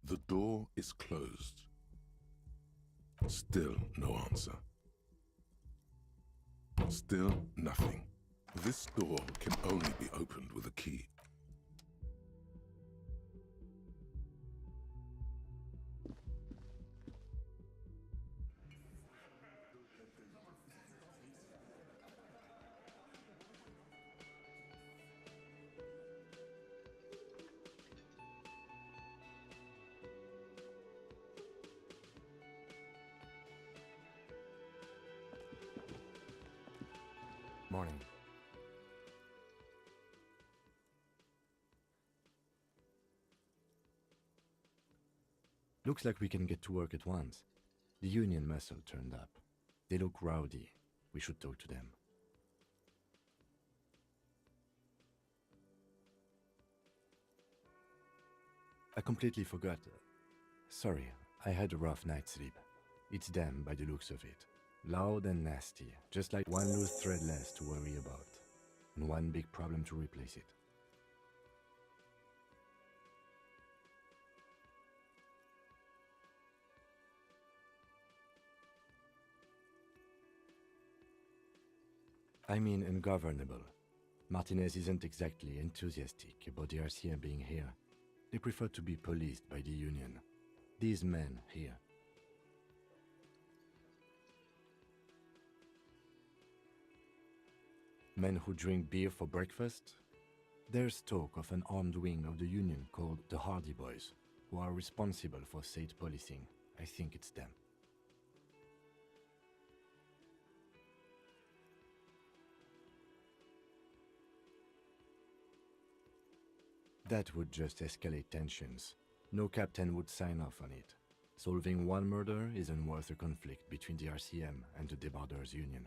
The door is closed. Still no answer. Still nothing. This door can only be opened with a key. Morning. Looks like we can get to work at once. The union muscle turned up. They look rowdy. We should talk to them. I completely forgot. Sorry, I had a rough night's sleep. It's them by the looks of it. Loud and nasty, just like one loose thread less to worry about, and one big problem to replace it. I mean ungovernable. Martinez isn't exactly enthusiastic about the RCM being here. They prefer to be policed by the union. These men here. Men who drink beer for breakfast? There's talk of an armed wing of the union called the Hardy Boys, who are responsible for state policing. I think it's them. That would just escalate tensions. No captain would sign off on it. Solving one murder isn't worth a conflict between the RCM and the Debarders Union.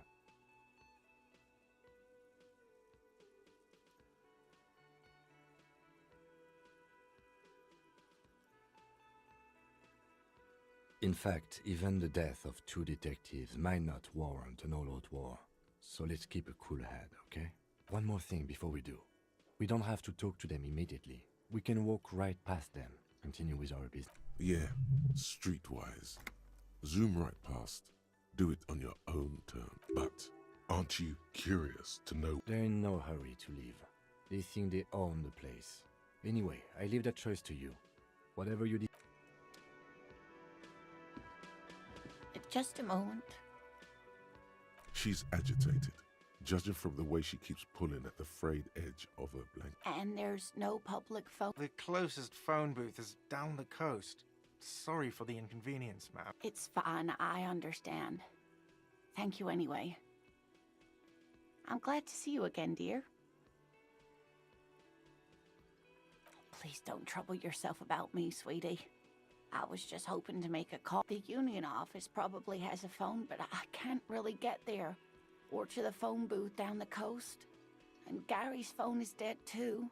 In fact, even the death of 2 detectives might not warrant an all-out war. So let's keep a cool head, okay? One more thing before we do. We don't have to talk to them immediately. We can walk right past them, continue with our business. Yeah, streetwise. Zoom right past. Do it on your own terms. But aren't you curious to know? They're in no hurry to leave. They think they own the place. Anyway, I leave that choice to you. Whatever you decide. Just a moment. She's agitated, judging from the way she keeps pulling at the frayed edge of her blanket. And there's no public phone. The closest phone booth is down the coast. Sorry for the inconvenience, ma'am. It's fine, I understand. Thank you anyway. I'm glad to see you again, dear. Please don't trouble yourself about me, sweetie. I was just hoping to make a call. The union office probably has a phone, but I can't really get there. Or to the phone booth down the coast. And Gary's phone is dead too.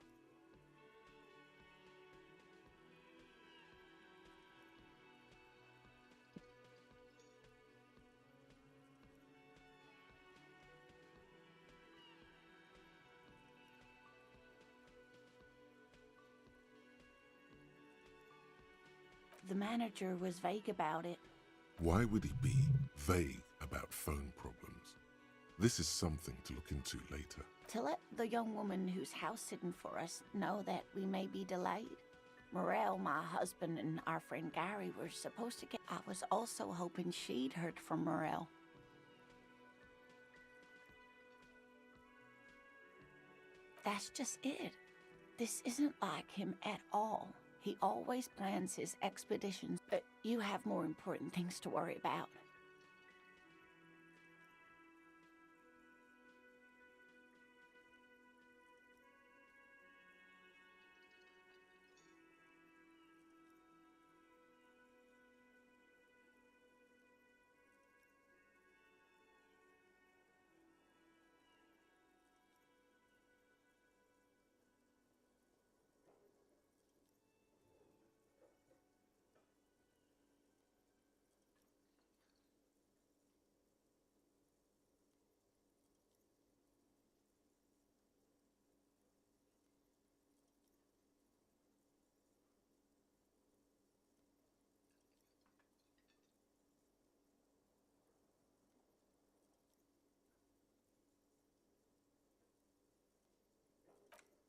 The manager was vague about it. Why would he be vague about phone problems? This is something to look into later. To let the young woman who's house-sitting for us know that we may be delayed. Morel, my husband, and our friend Gary were supposed to get... I was also hoping she'd heard from Morel. That's just it. This isn't like him at all. He always plans his expeditions, but you have more important things to worry about.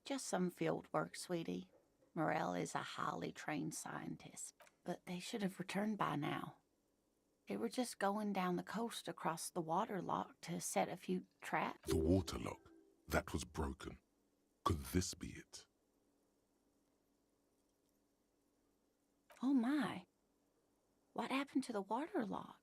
Just some field work, sweetie. Morel is a highly trained scientist, but they should have returned by now. They were just going down the coast across the water lock to set a few traps. The water lock. That was broken. Could this be it? Oh my. What happened to the water lock?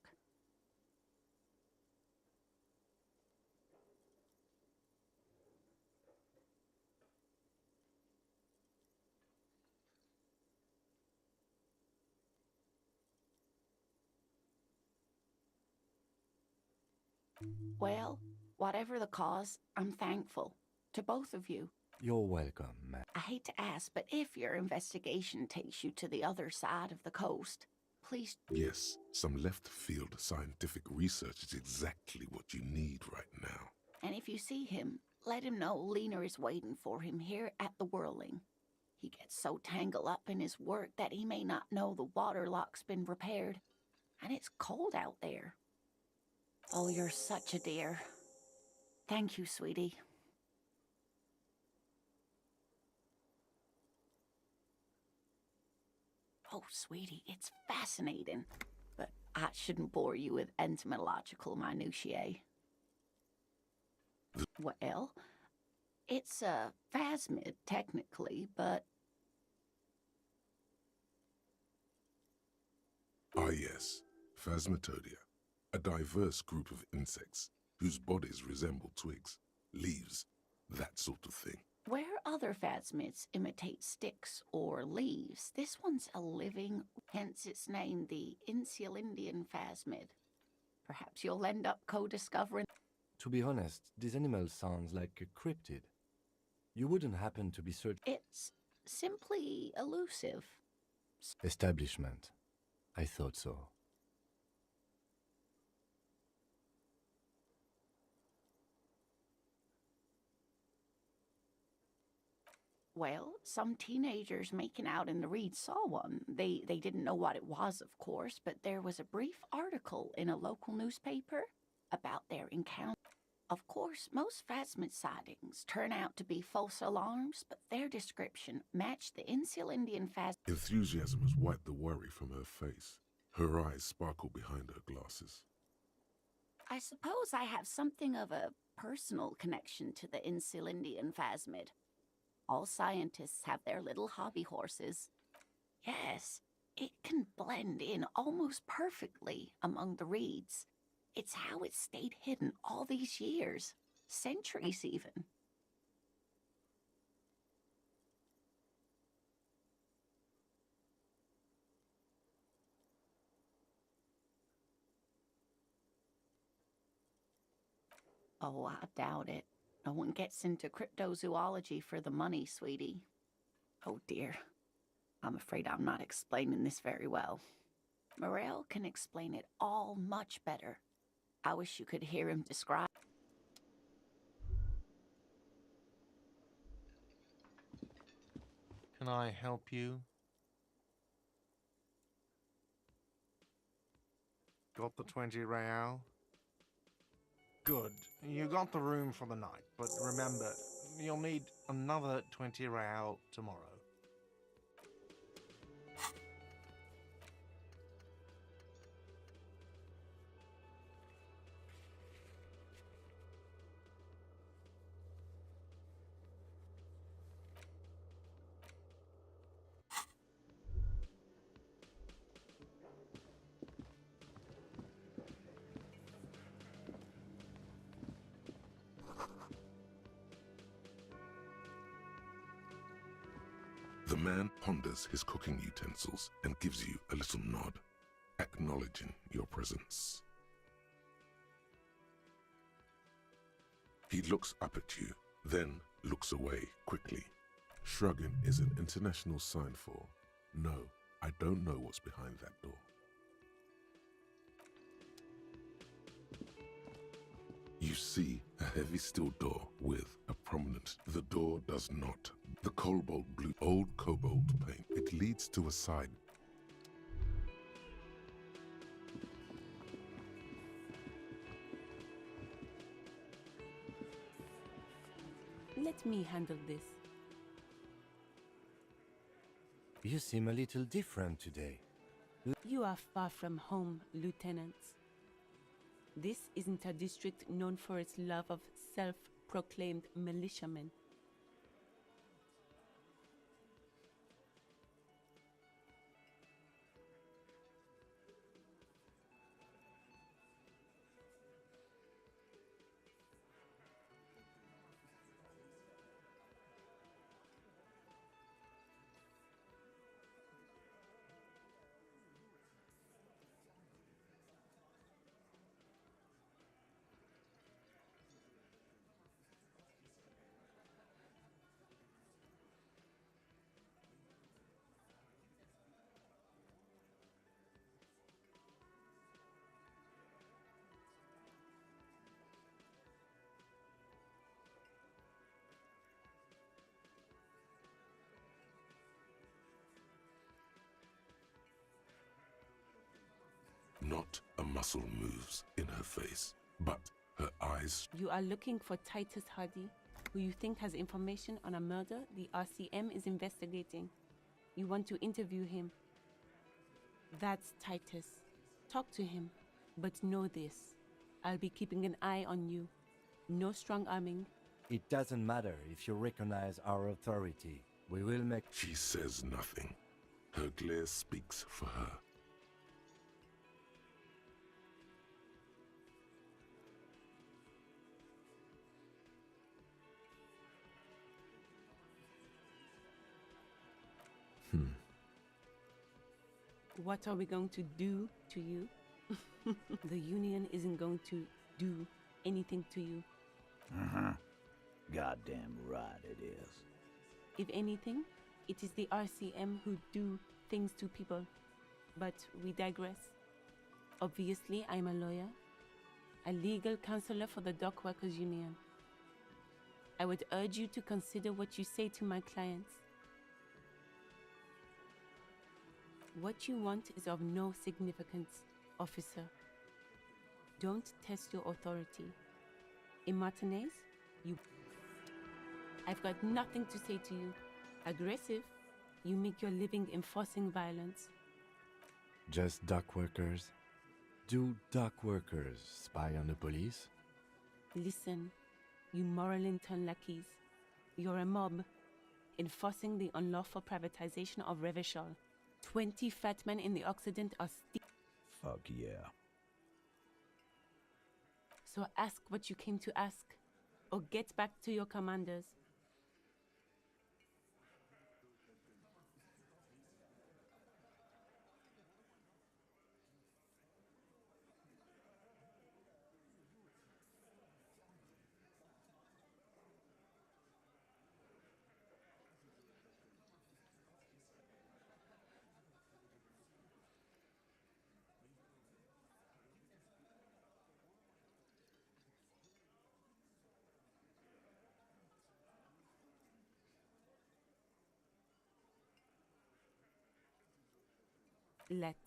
Well, whatever the cause, I'm thankful. To both of you. You're welcome, ma'am. I hate to ask, but if your investigation takes you to the other side of the coast, please... Yes, some left-field scientific research is exactly what you need right now. And if you see him, let him know Lena is waiting for him here at the Whirling. He gets so tangled up in his work that he may not know the water lock's been repaired. And it's cold out there. Oh, you're such a dear. Thank you, sweetie. Oh, sweetie, it's fascinating. But I shouldn't bore you with entomological minutiae. Well, it's a phasmid, technically, but... Ah yes, Phasmatodea. A diverse group of insects whose bodies resemble twigs, leaves, that sort of thing. Where other phasmids imitate sticks or leaves, this one's a living, hence its name, the Insulindian phasmid. Perhaps you'll end up co-discovering... To be honest, this animal sounds like a cryptid. You wouldn't happen to be searching... It's simply elusive. Establishment. I thought so. Well, some teenagers making out in the reeds saw one. They didn't know what it was, of course, but there was a brief article in a local newspaper about their encounter. Of course, most phasmid sightings turn out to be false alarms, but their description matched the Insulindian phasmid. Enthusiasm has wiped the worry from her face. Her eyes sparkle behind her glasses. I suppose I have something of a personal connection to the Insulindian phasmid. All scientists have their little hobby horses. Yes, it can blend in almost perfectly among the reeds. It's how it stayed hidden all these years, centuries even. Oh, I doubt it. No one gets into cryptozoology for the money, sweetie. Oh dear. I'm afraid I'm not explaining this very well. Morel can explain it all much better. I wish you could hear him describe. Can I help you? Got the 20 real? Good. You got the room for the night, but remember, you'll need another 20 real tomorrow. The man ponders his cooking utensils and gives you a little nod, acknowledging your presence. He looks up at you, then looks away quickly. Shrugging is an international sign for, no, I don't know what's behind that door. You see a heavy steel door with a prominent. The door does not. The cobalt blue, old cobalt paint. It leads to a side. Let me handle this. You seem a little different today. You are far from home, Lieutenant. This isn't a district known for its love of self-proclaimed militiamen. Not a muscle moves in her face, but her eyes. You are looking for Titus Hardy, who you think has information on a murder the RCM is investigating. You want to interview him. That's Titus. Talk to him, but know this. I'll be keeping an eye on you. No strong arming. It doesn't matter if you recognize our authority. We will make... She says nothing. Her glare speaks for her. What are we going to do to you? The Union isn't going to do anything to you. Goddamn right it is. If anything, it is the RCM who do things to people. But we digress. Obviously, I'm a lawyer, a legal counselor for the Dock Workers Union. I would urge you to consider what you say to my clients. What you want is of no significance, officer. Don't test your authority. In Martinez, I've got nothing to say to you. Aggressive, you make your living enforcing violence. Just dock workers? Do dock workers spy on the police? Listen, you moral intern lackeys. You're a mob, enforcing the unlawful privatization of Revachol. 20 fat men in the Occident are Fuck yeah. So ask what you came to ask, or get back to your commanders. Let's.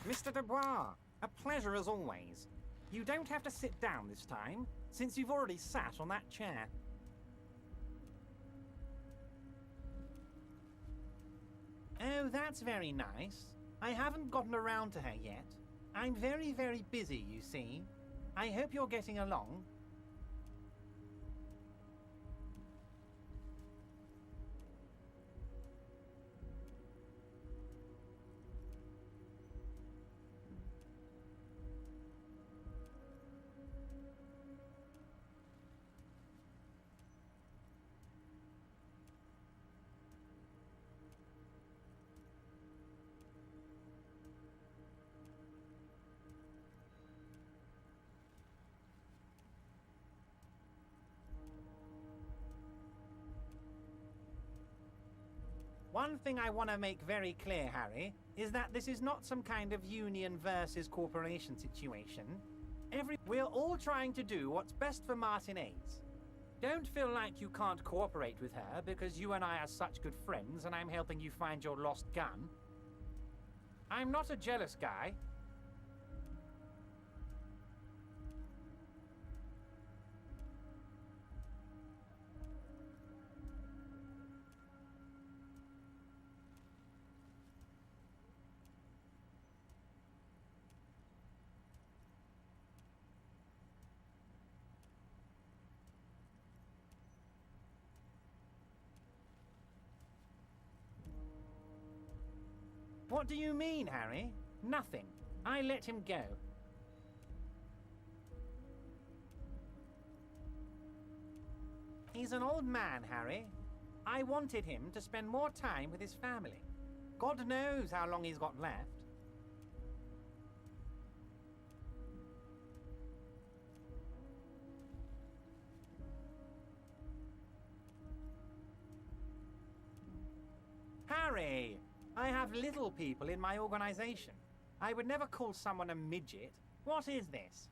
Mr. Dubois, a pleasure as always. You don't have to sit down this time, since you've already sat on that chair. Oh, that's very nice. I haven't gotten around to her yet. I'm very, very busy, you see. I hope you're getting along. One thing I want to make very clear, Harry, is that this is not some kind of union versus corporation situation. We're all trying to do what's best for Martinez. Don't feel like you can't cooperate with her because you and I are such good friends and I'm helping you find your lost gun. I'm not a jealous guy. What do you mean, Harry? Nothing. I let him go. He's an old man, Harry. I wanted him to spend more time with his family. God knows how long he's got left. Harry! I have little people in my organization. I would never call someone a midget. What is this?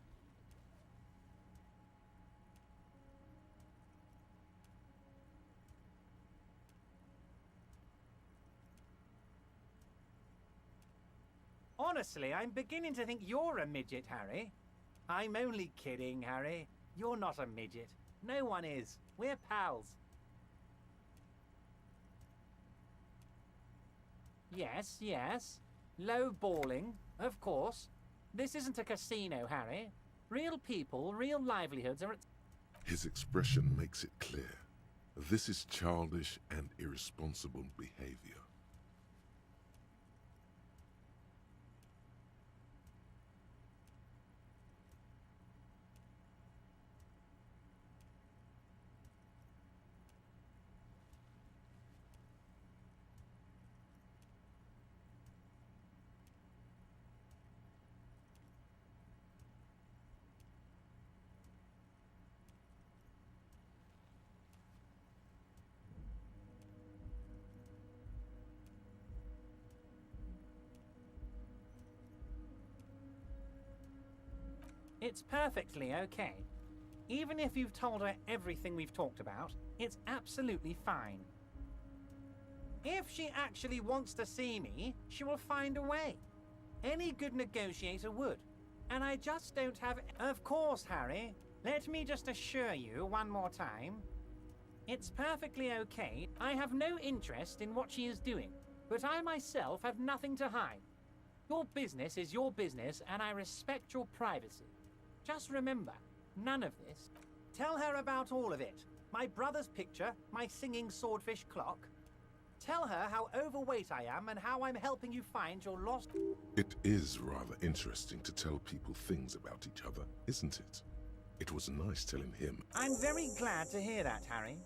Honestly, I'm beginning to think you're a midget, Harry. I'm only kidding, Harry. You're not a midget. No one is. We're pals. Yes, yes. Low balling, of course. This isn't a casino, Harry. Real people, real livelihoods are at... His expression makes it clear. This is childish and irresponsible behavior. It's perfectly okay. Even if you've told her everything we've talked about, it's absolutely fine. If she actually wants to see me, she will find a way. Any good negotiator would. And I just don't have... Of course, Harry. Let me just assure you one more time. It's perfectly okay. I have no interest in what she is doing, but I myself have nothing to hide. Your business is your business, and I respect your privacy. Just remember, none of this. Tell her about all of it. My brother's picture, my singing swordfish clock. Tell her how overweight I am and how I'm helping you find your lost... It is rather interesting to tell people things about each other, isn't it? It was nice telling him. I'm very glad to hear that, Harry.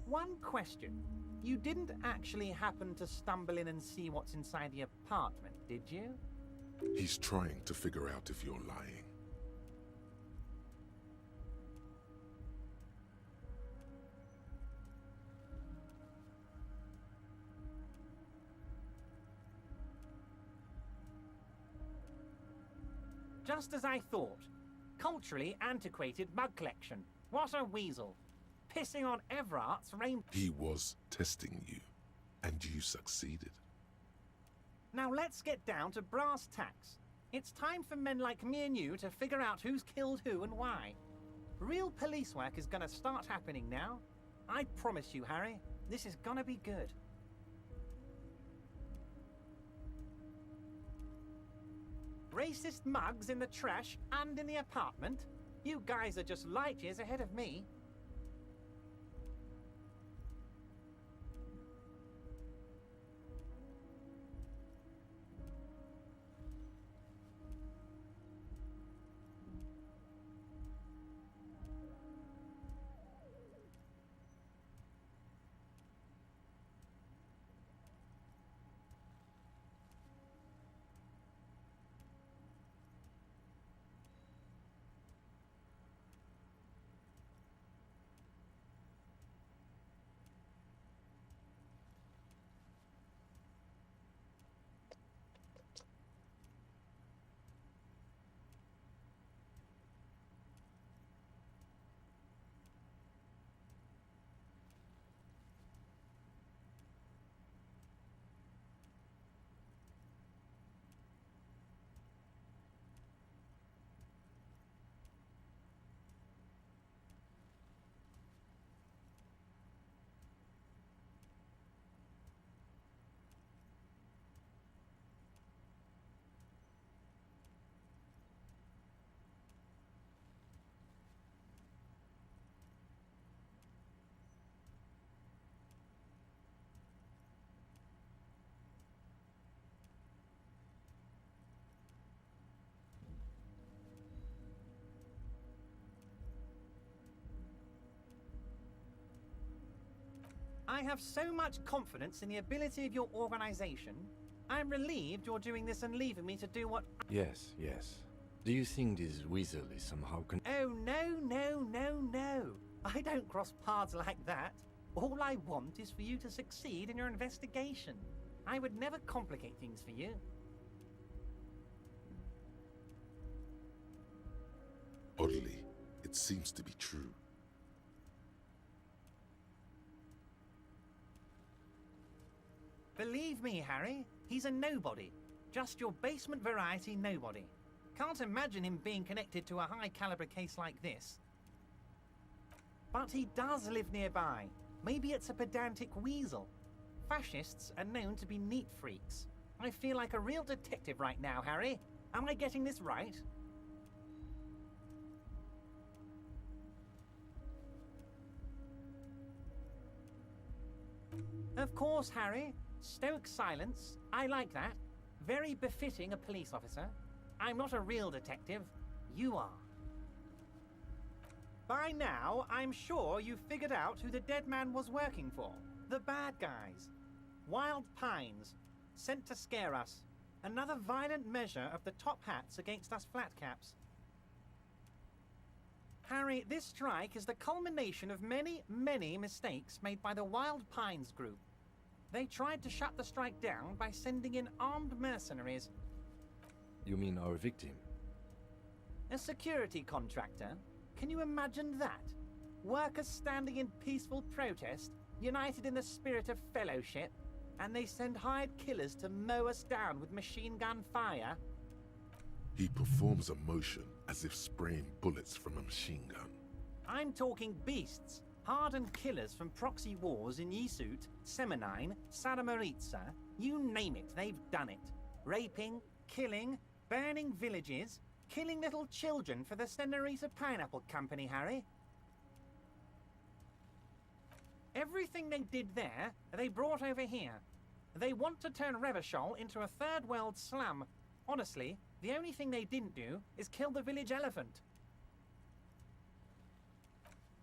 One question. You didn't actually happen to stumble in and see what's inside the apartment, did you? He's trying to figure out if you're lying. Just as I thought. Culturally antiquated mug collection. What a weasel. Pissing on Everart's rain... He was testing you, and you succeeded. Now let's get down to brass tacks. It's time for men like me and you to figure out who's killed who and why. Real police work is gonna start happening now. I promise you, Harry, this is gonna be good. Racist mugs in the trash and in the apartment? You guys are just light years ahead of me. I have so much confidence in the ability of your organization. I'm relieved you're doing this and leaving me to do what... Yes, yes. Do you think this weasel is somehow Oh, no. I don't cross paths like that. All I want is for you to succeed in your investigation. I would never complicate things for you. Oddly, it seems to be true. Believe me, Harry, he's a nobody. Just your basement variety nobody. Can't imagine him being connected to a high-caliber case like this. But he does live nearby. Maybe it's a pedantic weasel. Fascists are known to be neat freaks. I feel like a real detective right now, Harry. Am I getting this right? Of course, Harry. Stoic silence. I like that. Very befitting a police officer. I'm not a real detective. You are. By now, I'm sure you've figured out who the dead man was working for. The bad guys. Wild Pines. Sent to scare us. Another violent measure of the top hats against us flatcaps. Harry, this strike is the culmination of many, many mistakes made by the Wild Pines group. They tried to shut the strike down by sending in armed mercenaries. You mean our victim? A security contractor? Can you imagine that? Workers standing in peaceful protest, united in the spirit of fellowship, and they send hired killers to mow us down with machine gun fire? He performs a motion as if spraying bullets from a machine gun. I'm talking beasts. Hardened killers from proxy wars in Yisut, Semenine, Saramaritsa, you name it, they've done it. Raping, killing, burning villages, killing little children for the Senorita Pineapple Company, Harry. Everything they did there, they brought over here. They want to turn Revachol into a third world slum. Honestly, the only thing they didn't do is kill the village elephant.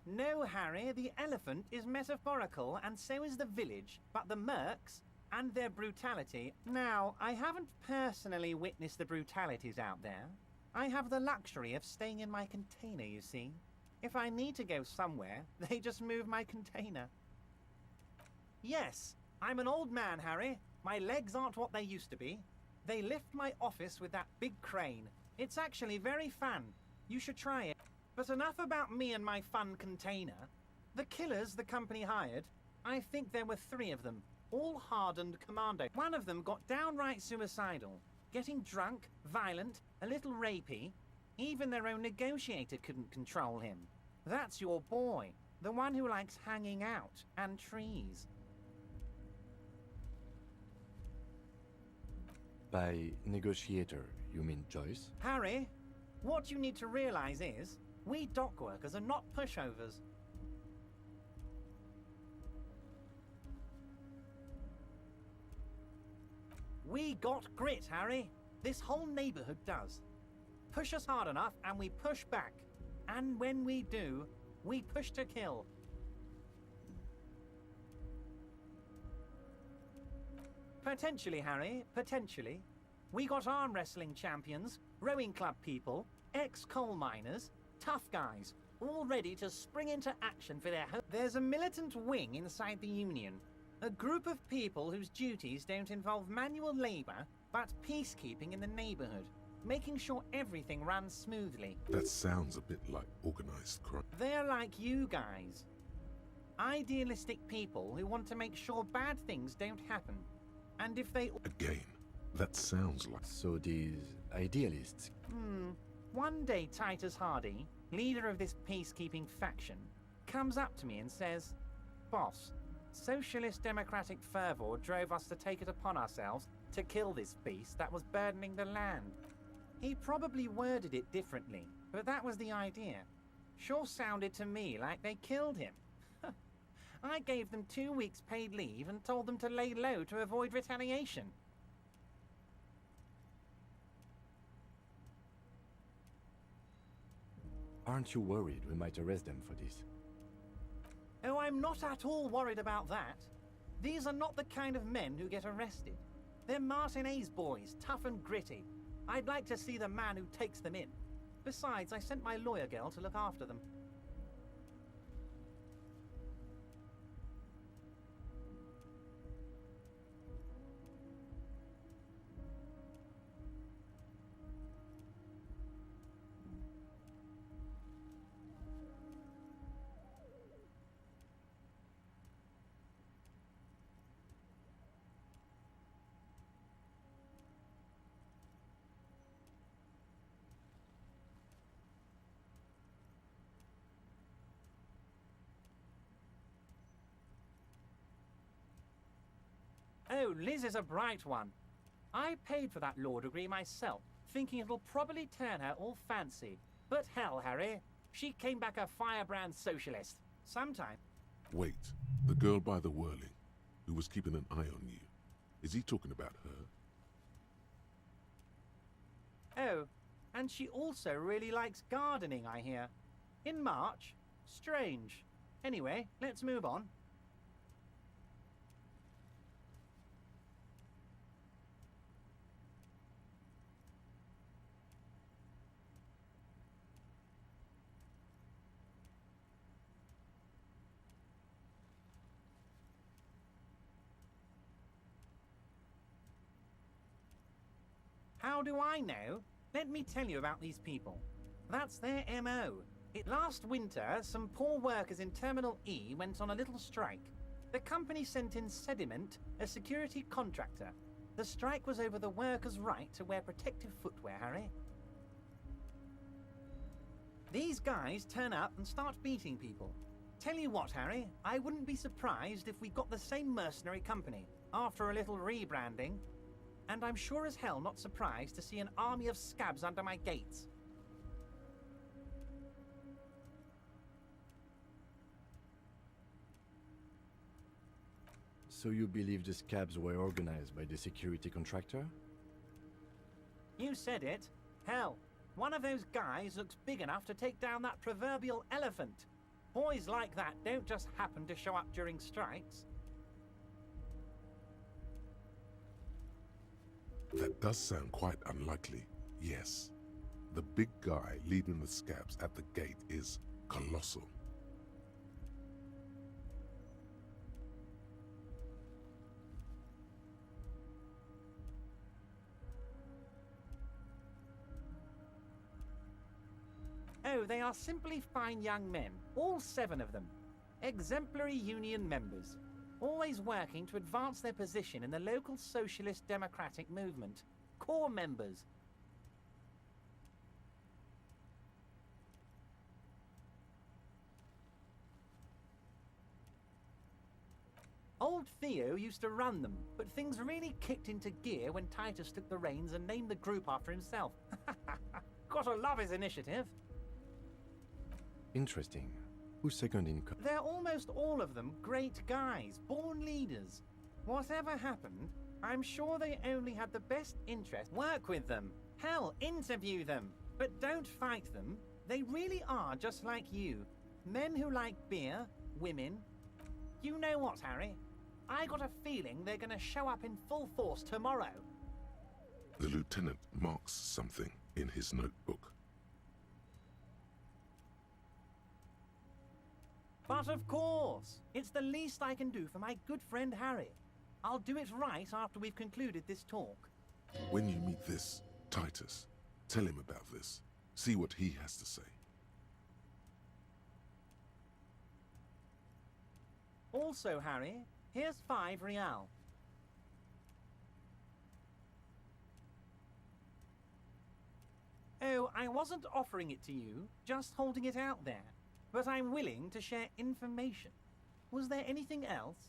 No, Harry, the elephant is metaphorical, and so is the village, but the mercs and their brutality... Now, I haven't personally witnessed the brutalities out there. I have the luxury of staying in my container, you see. If I need to go somewhere, they just move my container. Yes, I'm an old man, Harry. My legs aren't what they used to be. They lift my office with that big crane. It's actually very fun. You should try it. But enough about me and my fun container. The killers the company hired, I think there were 3 of them, all hardened commando. One of them got downright suicidal. getting drunk, violent, a little rapey. Even their own negotiator couldn't control him. That's your boy, the one who likes hanging out and trees. By negotiator, you mean Joyce? Harry, what you need to realize is, we dock workers are not pushovers. We got grit, Harry. This whole neighborhood does. Push us hard enough and we push back. And when we do, we push to kill. Potentially, Harry, potentially. We got arm wrestling champions, rowing club people, ex-coal miners, tough guys, all ready to spring into action for their home. There's a militant wing inside the Union. A group of people whose duties don't involve manual labor, but peacekeeping in the neighborhood, making sure everything runs smoothly. That sounds a bit like organized crime. They're like you guys. Idealistic people who want to make sure bad things don't happen. And if they... Again, that sounds like... So these idealists... One day Titus Hardy, leader of this peacekeeping faction, comes up to me and says, "Boss, socialist democratic fervor drove us to take it upon ourselves to kill this beast that was burdening the land." He probably worded it differently, but that was the idea. Sure sounded to me like they killed him. I gave them 2 weeks paid leave and told them to lay low to avoid retaliation. Aren't you worried we might arrest them for this? Oh, I'm not at all worried about that. These are not the kind of men who get arrested. They're Martin A's boys, tough and gritty. I'd like to see the man who takes them in. Besides, I sent my lawyer girl to look after them. Oh, Liz is a bright one. I paid for that law degree myself, thinking it'll probably turn her all fancy. But hell, Harry, she came back a firebrand socialist. Sometime. Wait, the girl by the whirling, who was keeping an eye on you. Is he talking about her? Oh, and she also really likes gardening, I hear. In March? Strange. Anyway, let's move on. How do I know? Let me tell you about these people. That's their MO. Last winter, some poor workers in Terminal E went on a little strike. The company sent in Sediment, a security contractor. The strike was over the workers' right to wear protective footwear, Harry. These guys turn up and start beating people. Tell you what, Harry, I wouldn't be surprised if we got the same mercenary company after a little rebranding. And I'm sure as hell not surprised to see an army of scabs under my gates. So you believe the scabs were organized by the security contractor? You said it. Hell, one of those guys looks big enough to take down that proverbial elephant. Boys like that don't just happen to show up during strikes. That does sound quite unlikely, yes. The big guy leading the scabs at the gate is colossal. Oh, they are simply fine young men, all 7 of them. Exemplary union members. Always working to advance their position in the local socialist democratic movement. core members. Old Theo used to run them, but things really kicked into gear when Titus took the reins and named the group after himself. Gotta love his initiative. Interesting. Who's second in They're almost all of them great guys, born leaders. Whatever happened, I'm sure they only had the best interest. Work with them. Hell, interview them. But don't fight them. They really are just like you. Men who like beer, women. You know what, Harry? I got a feeling they're gonna show up in full force tomorrow. The lieutenant marks something in his notebook. But of course, it's the least I can do for my good friend Harry. I'll do it right after we've concluded this talk. When you meet this Titus, tell him about this. See what he has to say. Also, Harry, here's 5 real. Oh, I wasn't offering it to you, just holding it out there. But I'm willing to share information. Was there anything else?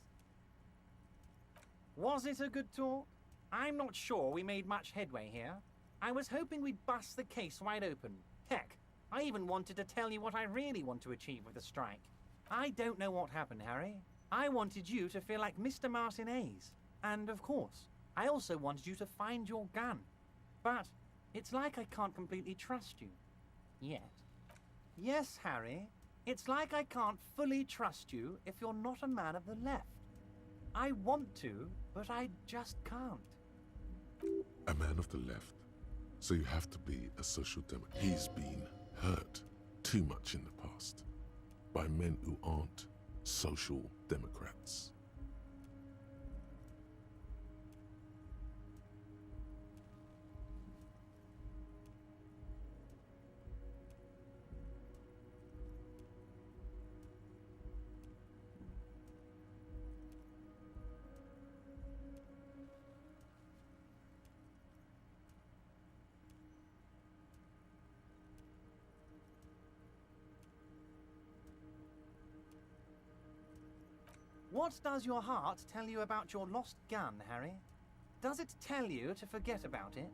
Was it a good talk? I'm not sure we made much headway here. I was hoping we'd bust the case wide open. Heck, I even wanted to tell you what I really want to achieve with the strike. I don't know what happened, Harry. I wanted you to feel like Mr. Martinez. And of course, I also wanted you to find your gun. But it's like I can't completely trust you. Yet. Yes, Harry. It's like I can't fully trust you if you're not a man of the left. I want to, but I just can't. A man of the left. So you have to be a social democrat. He's been hurt too much in the past by men who aren't social democrats. What does your heart tell you about your lost gun, Harry? Does it tell you to forget about it?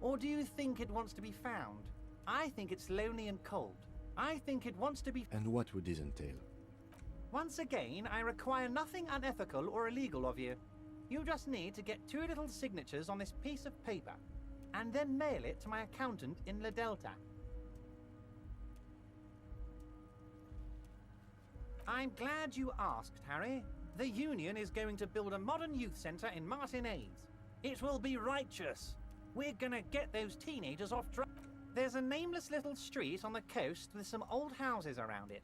Or do you think it wants to be found? I think it's lonely and cold. I think it wants to be... And what would this entail? Once again, I require nothing unethical or illegal of you. You just need to get 2 little signatures on this piece of paper, and then mail it to my accountant in La Delta. I'm glad you asked, Harry. The Union is going to build a modern youth centre in Martinez. It will be righteous. We're gonna get those teenagers off drugs. There's a nameless little street on the coast with some old houses around it.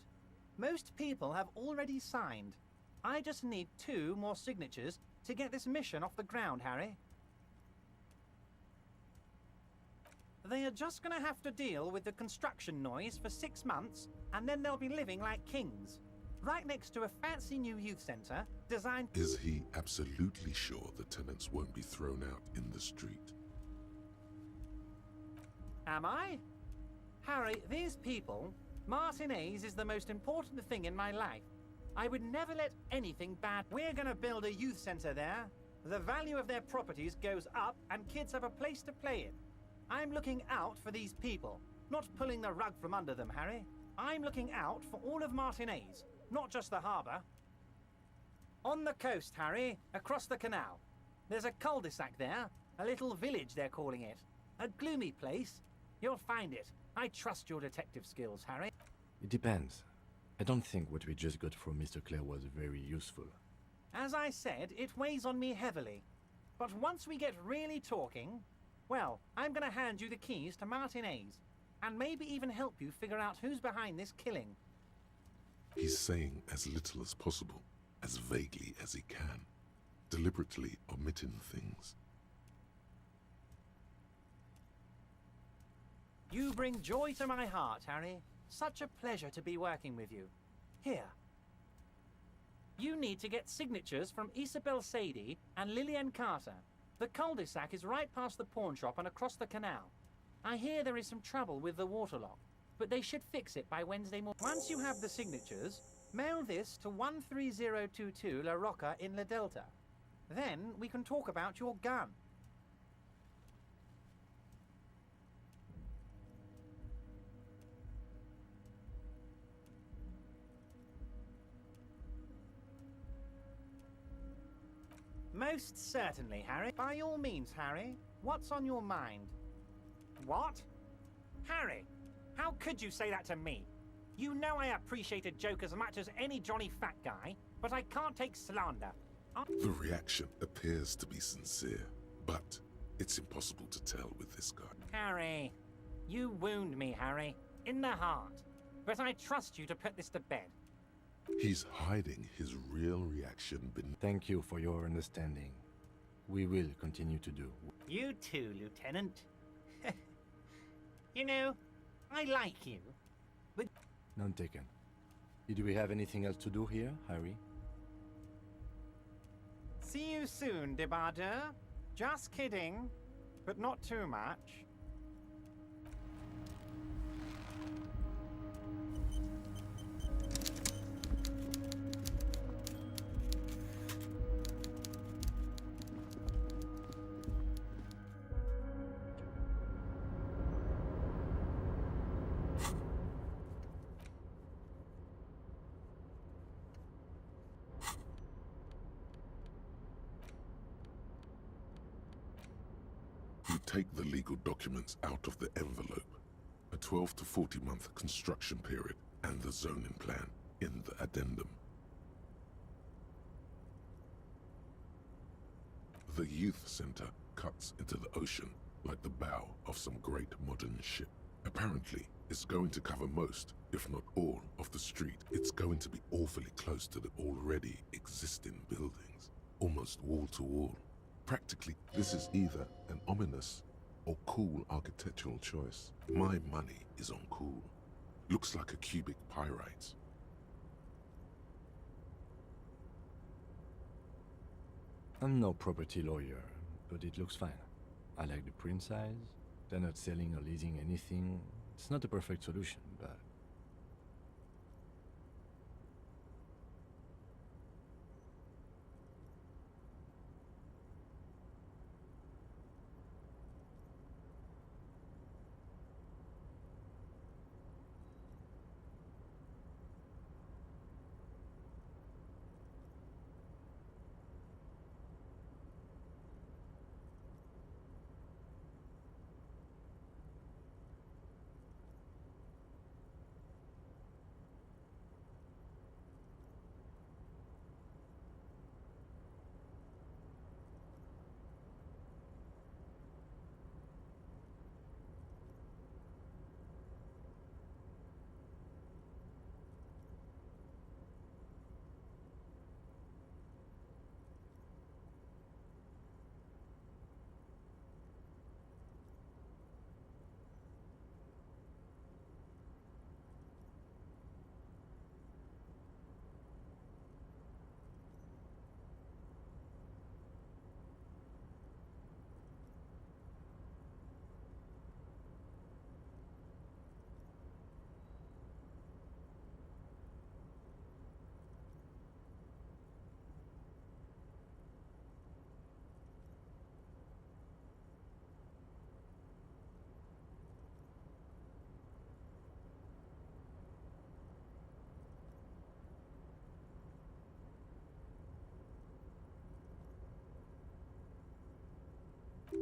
Most people have already signed. I just need 2 more signatures to get this mission off the ground, Harry. They are just gonna have to deal with the construction noise for 6 months, and then they'll be living like kings. Right next to a fancy new youth centre designed... Is he absolutely sure the tenants won't be thrown out in the street? Am I? Harry, these people... Martinez is the most important thing in my life. I would never let anything bad... We're gonna build a youth centre there. The value of their properties goes up and kids have a place to play in. I'm looking out for these people, not pulling the rug from under them, Harry. I'm looking out for all of Martinez, not just the harbour. On the coast, Harry, across the canal. There's a cul-de-sac there, a little village they're calling it. A gloomy place. You'll find it. I trust your detective skills, Harry. It depends. I don't think what we just got from Mr. Clare was very useful. As I said, it weighs on me heavily. But once we get really talking, well, I'm gonna hand you the keys to Martinez, and maybe even help you figure out who's behind this killing. He's saying as little as possible, as vaguely as he can, deliberately omitting things. You bring joy to my heart, Harry. Such a pleasure to be working with you. Here. You need to get signatures from Isabel Sadie and Lillian Carter. The cul-de-sac is right past the pawn shop and across the canal. I hear there is some trouble with the waterlock, but they should fix it by Wednesday morning. Once you have the signatures, mail this to 13022 La Rocca in La Delta. Then we can talk about your gun. Most certainly, Harry. By all means, Harry. What's on your mind? What? Harry, how could you say that to me? You know I appreciate a joke as much as any jolly fat guy, but I can't take slander. The reaction appears to be sincere, but it's impossible to tell with this guy. Harry, you wound me, Harry, in the heart. But I trust you to put this to bed. He's hiding his real reaction beneath. Thank you for your understanding. We will continue to do. You too, Lieutenant. You know, I like you. None taken. Did we have anything else to do here, Harry? See you soon, Debardeur. Just kidding, but not too much. You take the legal documents out of the envelope, a 12 to 40 month construction period, and the zoning plan in the addendum. The youth center cuts into the ocean like the bow of some great modern ship. Apparently, it's going to cover most, if not all, of the street. It's going to be awfully close to the already existing buildings, almost wall to wall. Practically, this is either an ominous or cool architectural choice. My money is on cool. Looks like a cubic pyrite. I'm no property lawyer, but it looks fine. I like the print size. They're not selling or leasing anything. It's not a perfect solution, but...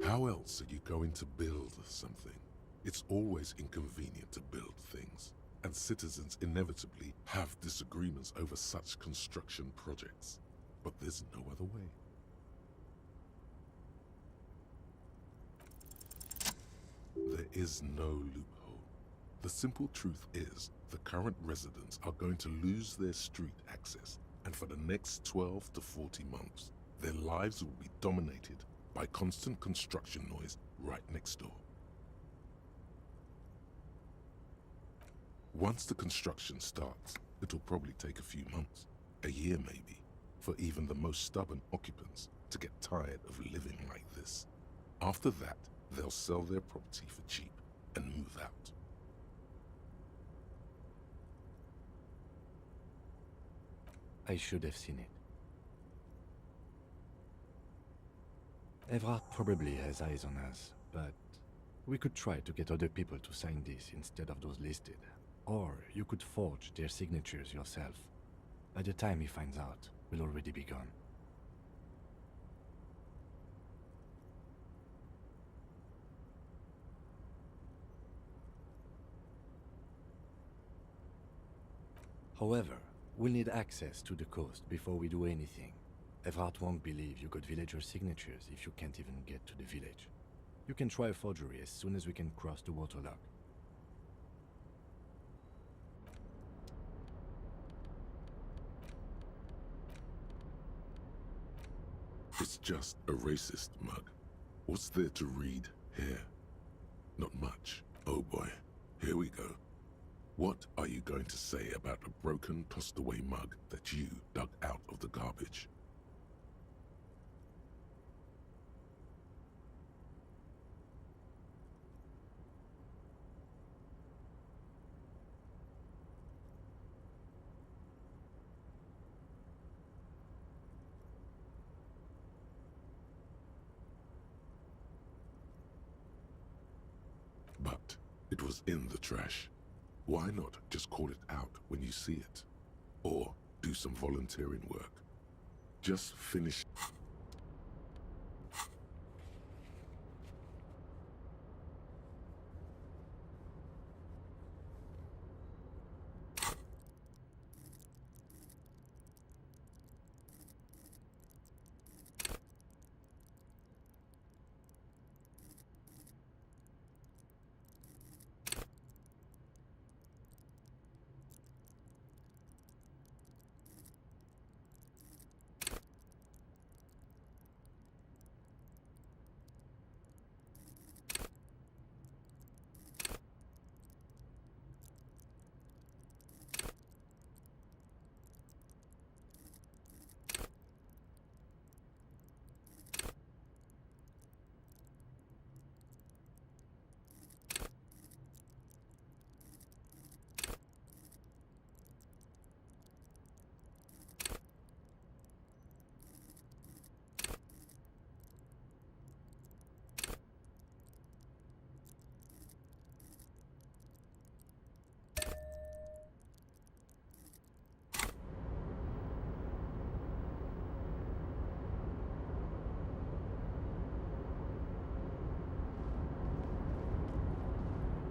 How else are you going to build something? It's always inconvenient to build things, and citizens inevitably have disagreements over such construction projects. But there's no other way. There is no loophole. The simple truth is, the current residents are going to lose their street access, and for the next 12 to 40 months, their lives will be dominated by constant construction noise right next door. Once the construction starts, it'll probably take a few months, a year maybe, for even the most stubborn occupants to get tired of living like this. After that, they'll sell their property for cheap and move out. I should have seen it. Evrard probably has eyes on us, but we could try to get other people to sign this instead of those listed. Or you could forge their signatures yourself. By the time he finds out, we'll already be gone. However, we'll need access to the coast before we do anything. Evrard won't believe you got villager signatures if you can't even get to the village. You can try a forgery as soon as we can cross the waterlock. It's just a racist mug. What's there to read here? Not much. Oh boy, here we go. What are you going to say about a broken, tossed-away mug that you dug out of the garbage? But it was in the trash. Why not just call it out when you see it? Or do some volunteering work. Just finish.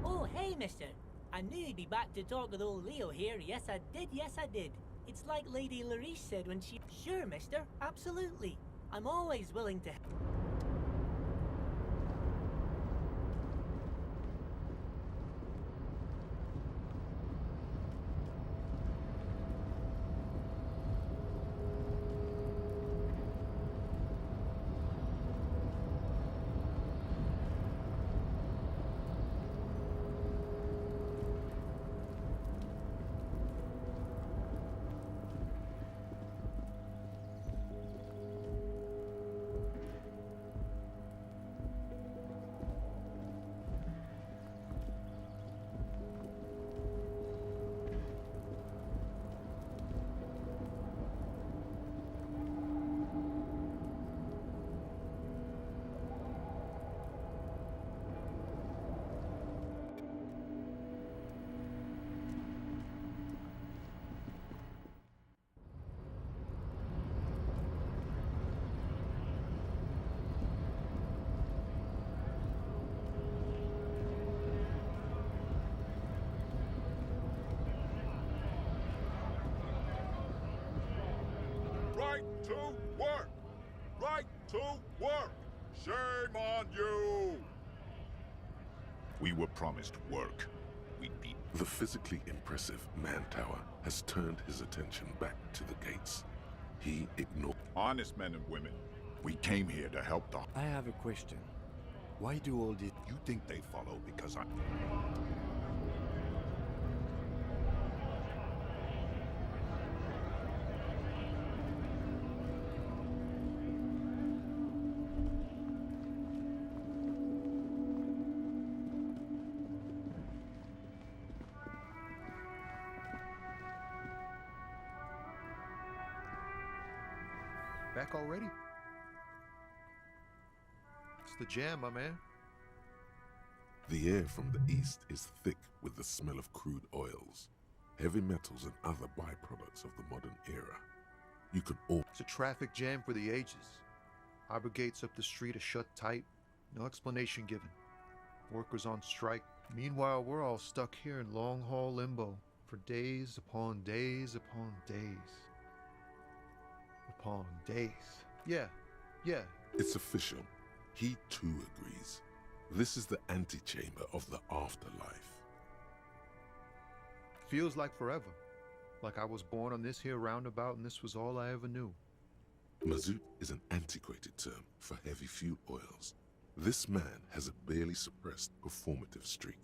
Oh, hey, mister. I knew you'd be back to talk with old Leo here. Yes, I did. Yes, I did. It's like Lady Larice said when she... Sure, mister. Absolutely. I'm always willing to... Right to work! Right to work! Shame on you! We were promised work. We'd be... The physically impressive man tower has turned his attention back to the gates. He ignored... Honest men and women, we came here to help the... I have a question. Why do all this? You think they follow because I... Back already? It's the jam, my man. The air from the east is thick with the smell of crude oils, heavy metals and other byproducts of the modern era. You can all... It's a traffic jam for the ages. Harbor gates up the street are shut tight. No explanation given. Workers on strike. Meanwhile, we're all stuck here in long-haul limbo for days upon days upon days. Upon days. Yeah. It's official. He too agrees. This is the antechamber of the afterlife. Feels like forever. Like I was born on this here roundabout and this was all I ever knew. Mazout is an antiquated term for heavy fuel oils. This man has a barely suppressed performative streak,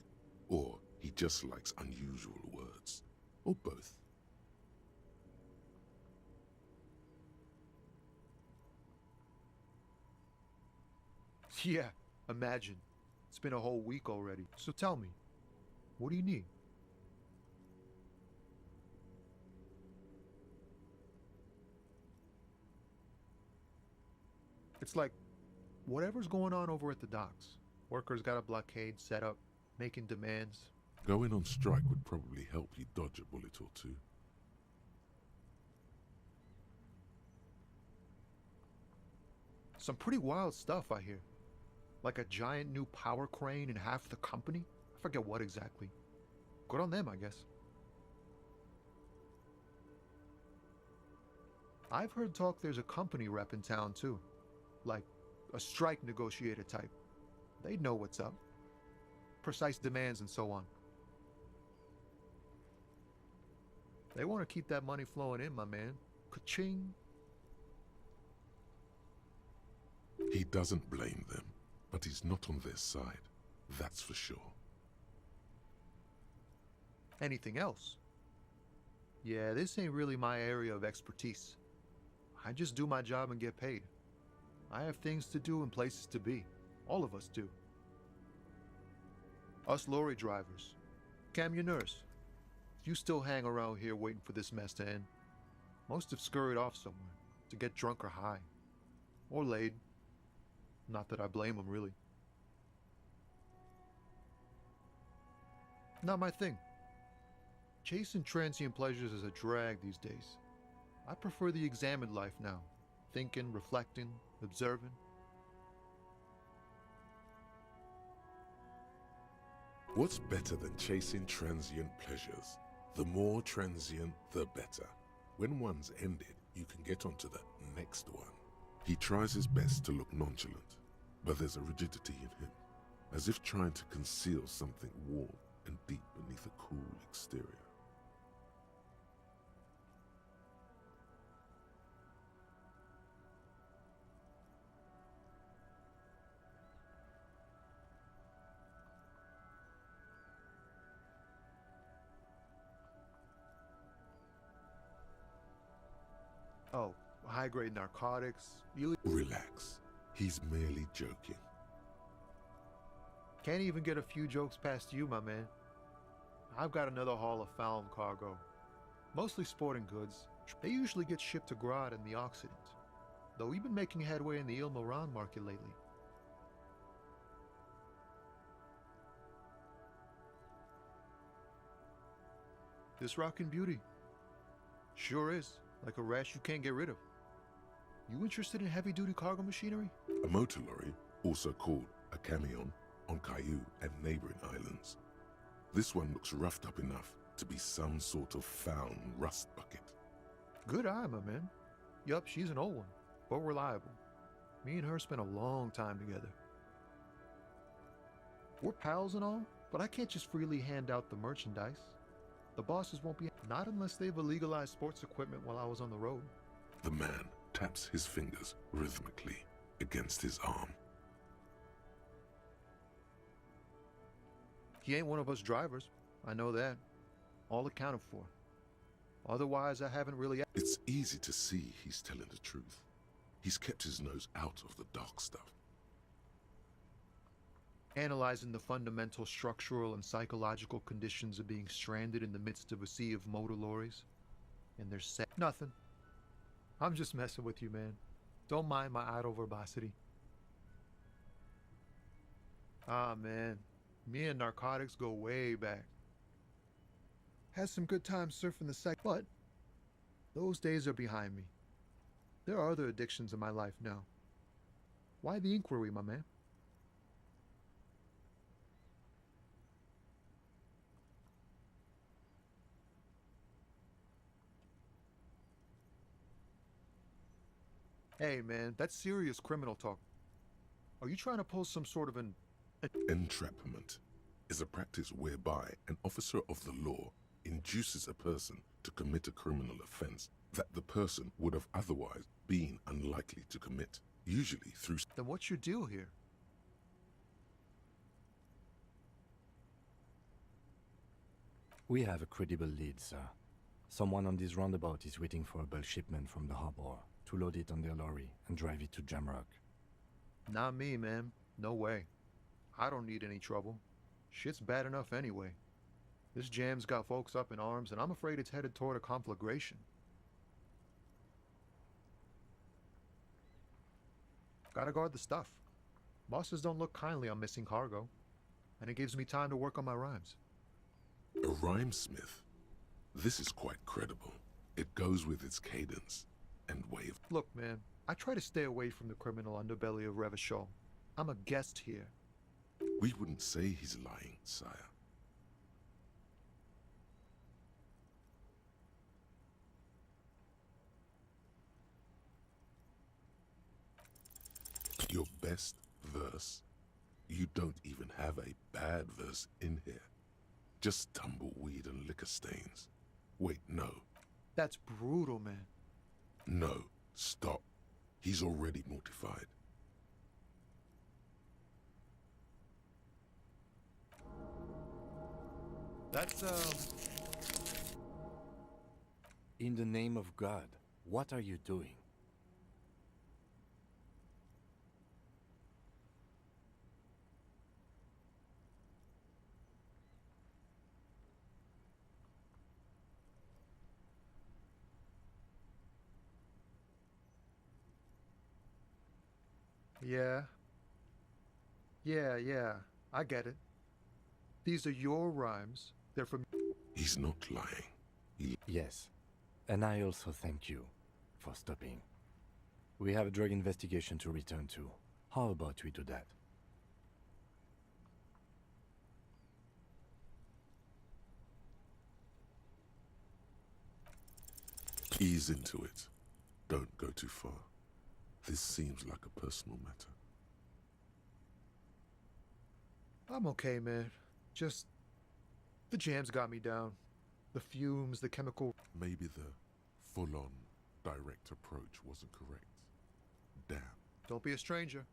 or he just likes unusual words, or both. Yeah, imagine. It's been a whole week already. So tell me, what do you need? It's like, whatever's going on over at the docks. Workers got a blockade set up, making demands. Going on strike would probably help you dodge a bullet or two. Some pretty wild stuff, I hear. Like a giant new power crane in half the company? I forget what exactly. Good on them, I guess. I've heard talk there's a company rep in town, too. Like a strike negotiator type. They'd know what's up. Precise demands and so on. They want to keep that money flowing in, my man. Ka-ching. He doesn't blame them, but he's not on their side. That's for sure. Anything else? Yeah, this ain't really my area of expertise. I just do my job and get paid. I have things to do and places to be. All of us do. Us lorry drivers. Camionneurs. You still hang around here waiting for this mess to end. Most have scurried off somewhere to get drunk or high. Or laid. Not that I blame them, really. Not my thing. Chasing transient pleasures is a drag these days. I prefer the examined life now. Thinking, reflecting, observing. What's better than chasing transient pleasures? The more transient, the better. When one's ended, you can get onto the next one. He tries his best to look nonchalant, but there's a rigidity in him, as if trying to conceal something warm and deep beneath a cool exterior. Oh, high-grade narcotics. Relax. He's merely joking. Can't even get a few jokes past you, my man. I've got another haul of found cargo. Mostly sporting goods. They usually get shipped to Grad in the Occident. Though we've been making headway in the Il Moran market lately. This rockin' beauty. Sure is. Like a rash you can't get rid of. You interested in heavy-duty cargo machinery? A motor lorry, also called a camion, on Caillou and neighboring islands. This one looks roughed up enough to be some sort of found rust bucket. Good eye, my man. Yup, she's an old one, but reliable. Me and her spent a long time together. We're pals and all, but I can't just freely hand out the merchandise. The bosses won't be, not unless they've illegalized sports equipment while I was on the road. The man taps his fingers rhythmically against his arm. He ain't one of us drivers. I know that. All accounted for. Otherwise, I haven't really... It's easy to see he's telling the truth. He's kept his nose out of the dark stuff. Analyzing the fundamental structural and psychological conditions of being stranded in the midst of a sea of motor lorries. And there's nothing. I'm just messing with you, man. Don't mind my idle verbosity. Ah, man. Me and narcotics go way back. Had some good times surfing the site, but those days are behind me. There are other addictions in my life now. Why the inquiry, my man? Hey, man, that's serious criminal talk. Are you trying to pull some sort of an... Entrapment is a practice whereby an officer of the law induces a person to commit a criminal offense that the person would have otherwise been unlikely to commit, usually through... Then what's your deal here? We have a credible lead, sir. Someone on this roundabout is waiting for a bulk shipment from the harbor to load it on their lorry and drive it to Jamrock. Not me, man. No way. I don't need any trouble. Shit's bad enough anyway. This jam's got folks up in arms, and I'm afraid it's headed toward a conflagration. Gotta guard the stuff. Bosses don't look kindly on missing cargo, and it gives me time to work on my rhymes. A rhymesmith? This is quite credible. It goes with its cadence and way of... Look, man, I try to stay away from the criminal underbelly of Revachol. I'm a guest here. We wouldn't say he's lying, sire. Your best verse? You don't even have a bad verse in here. Just tumbleweed and liquor stains. Wait, no. That's brutal, man. No, stop. He's already mortified. That's, In the name of God, what are you doing? Yeah. Yeah, I get it. These are your rhymes. They're from... He's not lying. Yes, and I also thank you for stopping. We have a drug investigation to return to. How about we do that? Ease into it. Don't go too far. This seems like a personal matter. I'm okay, man. Just... the jam's got me down. The fumes, the chemical... Maybe the full-on direct approach wasn't correct. Damn. Don't be a stranger.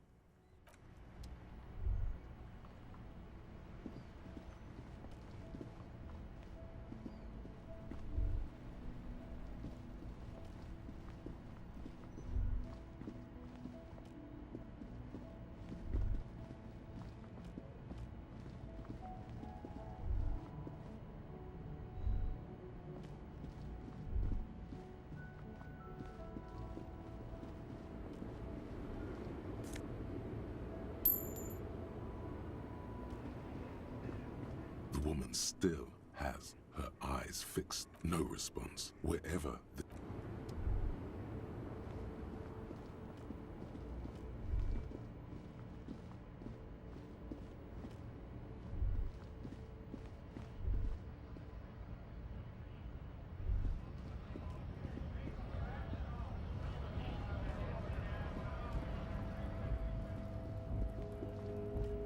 The woman still has her eyes fixed. No response. Wherever the...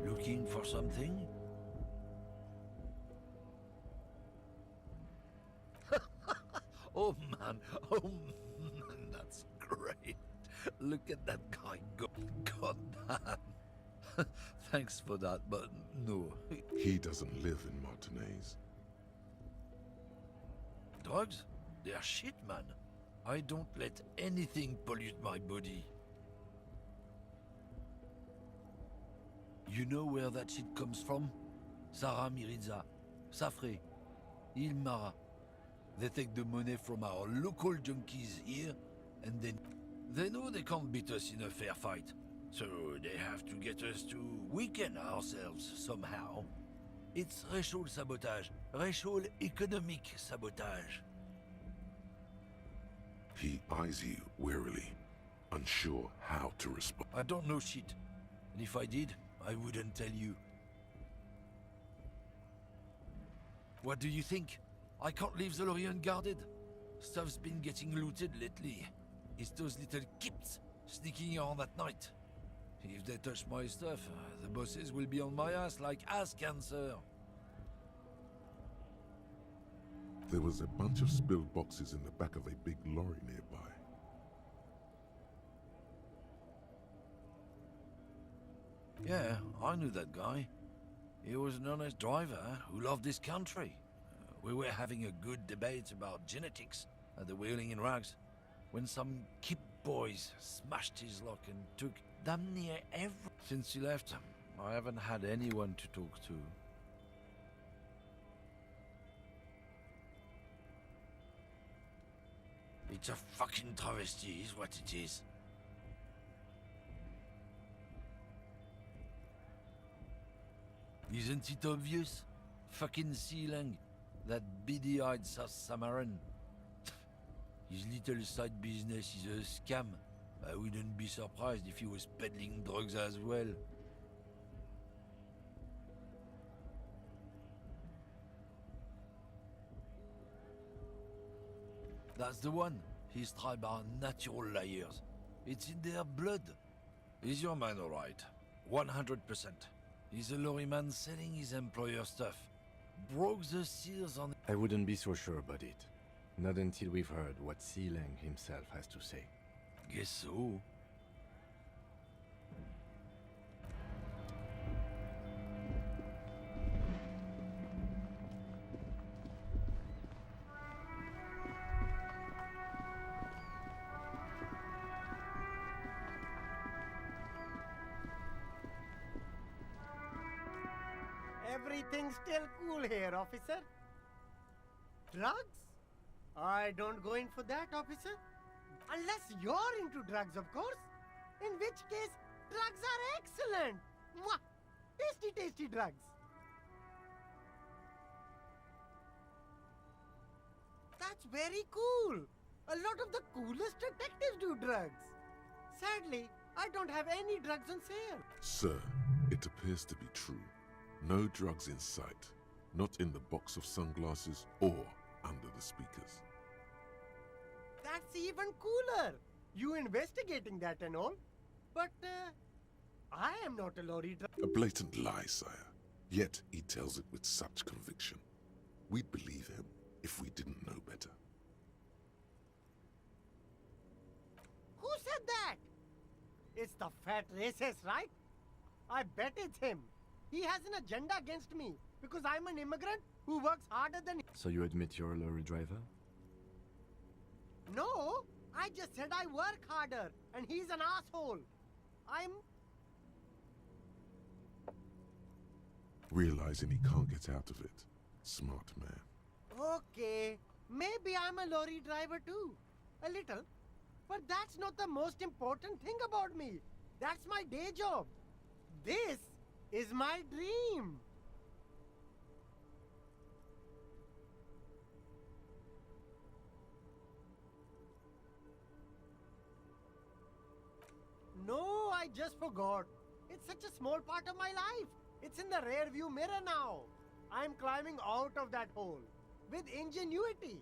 Looking for something? Oh man, that's great. Look at that guy go. God damn. Thanks for that, but no. He doesn't live in Martinez. Drugs? They're shit, man. I don't let anything pollute my body. You know where that shit comes from? Sarah Miriza, Safre, Ilmara. They take the money from our local junkies here, and then... They know they can't beat us in a fair fight, so they have to get us to weaken ourselves somehow. It's racial sabotage, racial economic sabotage. He eyes you warily, unsure how to respond. I don't know shit, and if I did, I wouldn't tell you. What do you think? I can't leave the lorry unguarded. Stuff's been getting looted lately. It's those little kips sneaking around at night. If they touch my stuff, the bosses will be on my ass like ass cancer. There was a bunch of spilled boxes in the back of a big lorry nearby. Yeah, I knew that guy. He was an honest driver who loved this country. We were having a good debate about genetics at the Wheeling in Rags when some kip boys smashed his lock and took damn near every... Since he left, I haven't had anyone to talk to. It's a fucking travesty is what it is. Isn't it obvious? Fucking Sealang, that beady-eyed South Samaran. His little side business is a scam. I wouldn't be surprised if he was peddling drugs as well. That's the one. His tribe are natural liars. It's in their blood. Is your man alright? 100%. He's a lorryman selling his employer stuff. Broke the seals on... I wouldn't be so sure about it. Not until we've heard what Sealang himself has to say. Guess so. Everything's still cool here, officer. Drugs? I don't go in for that, officer. Unless you're into drugs, of course. In which case, drugs are excellent. Mwah! Tasty, tasty drugs. That's very cool. A lot of the coolest detectives do drugs. Sadly, I don't have any drugs on sale. Sir, it appears to be true. No drugs in sight. Not in the box of sunglasses or under the speakers. That's even cooler. You investigating that and all. But, I am not a lorry driver. A blatant lie, sire. Yet he tells it with such conviction. We'd believe him if we didn't know better. Who said that? It's the fat racist, right? I bet it's him. He has an agenda against me because I'm an immigrant who works harder than... So you admit you're a lorry driver? No, I just said I work harder and he's an asshole. I'm... Realizing he can't get out of it. Smart man. Okay, maybe I'm a lorry driver too. A little. But that's not the most important thing about me. That's my day job. This is my dream. No, I just forgot. It's such a small part of my life. It's in the rear view mirror now. I'm climbing out of that hole with ingenuity.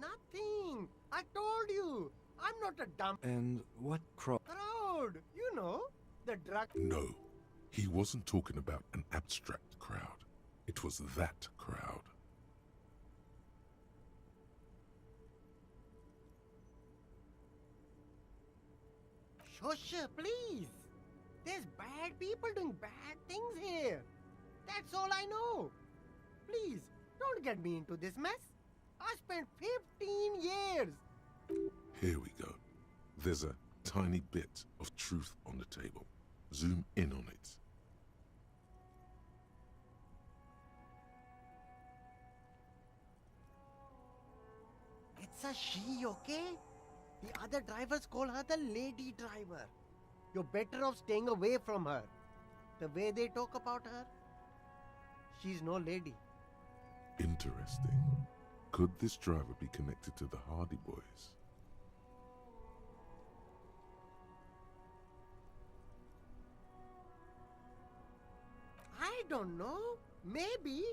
Nothing. I told you. I'm not a dumb And what crowd? crowd. You know, the drug... No, he wasn't talking about an abstract crowd. It was that crowd. Shush, please. There's bad people doing bad things here. That's all I know. Please, don't get me into this mess. I spent 15 years. Here we go. There's a tiny bit of truth on the table. Zoom in on it. It's It's a she, okay? The other drivers call her the lady driver. You're better off staying away from her. The way they talk about her, she's no lady. Interesting. Could this driver be connected to the Hardy Boys? I don't know. Maybe.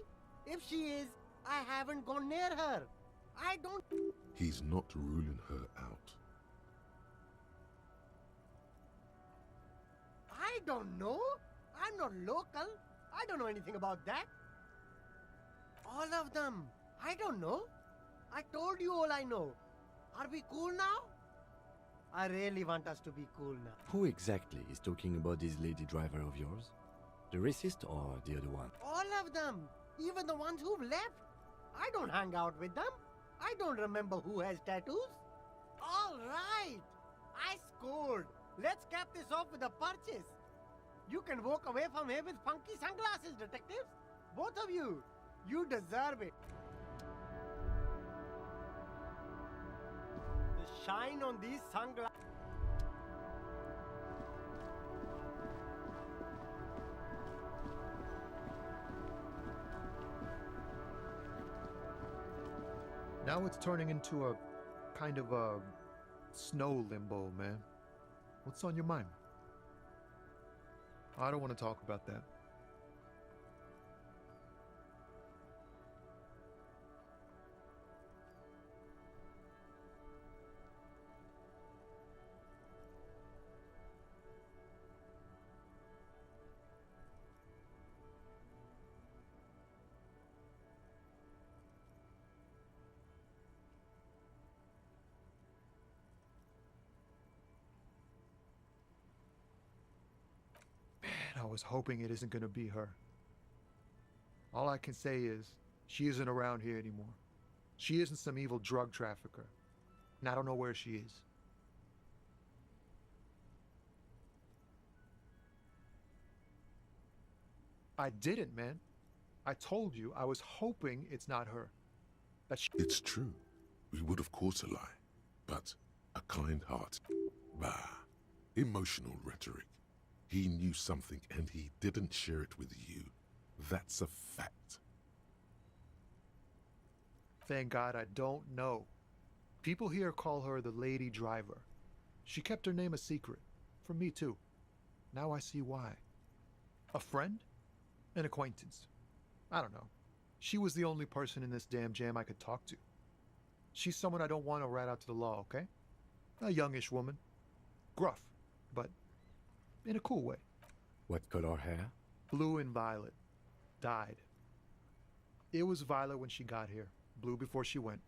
If she is, I haven't gone near her. I don't... He's not ruling her out. I don't know. I'm not local. I don't know anything about that. All of them. I don't know. I told you all I know. Are we cool now? I really want us to be cool now. Who exactly is talking about this lady driver of yours? The racist or the other one? All of them. Even the ones who've left. I don't hang out with them. I don't remember who has tattoos. All right. I scored. Let's cap this off with a purchase. You can walk away from here with funky sunglasses, detectives. Both of you. You deserve it. The shine on these sunglasses. Now it's turning into a kind of a snow limbo, man. What's on your mind? I don't want to talk about that. I was hoping it isn't going to be her. All I can say is, she isn't around here anymore. She isn't some evil drug trafficker. And I don't know where she is. I didn't, man. I told you, I was hoping it's not her. It's true. We would of course a lie. But a kind heart. Bah. Emotional rhetoric. He knew something and he didn't share it with you. That's a fact. Thank God I don't know. People here call her the lady driver. She kept her name a secret. From me too. Now I see why. A friend? An acquaintance. I don't know. She was the only person in this damn jam I could talk to. She's someone I don't want to rat out to the law, okay? A youngish woman. Gruff, but in a cool way. What color hair? Blue and violet. Dyed. It was violet when she got here. Blue before she went.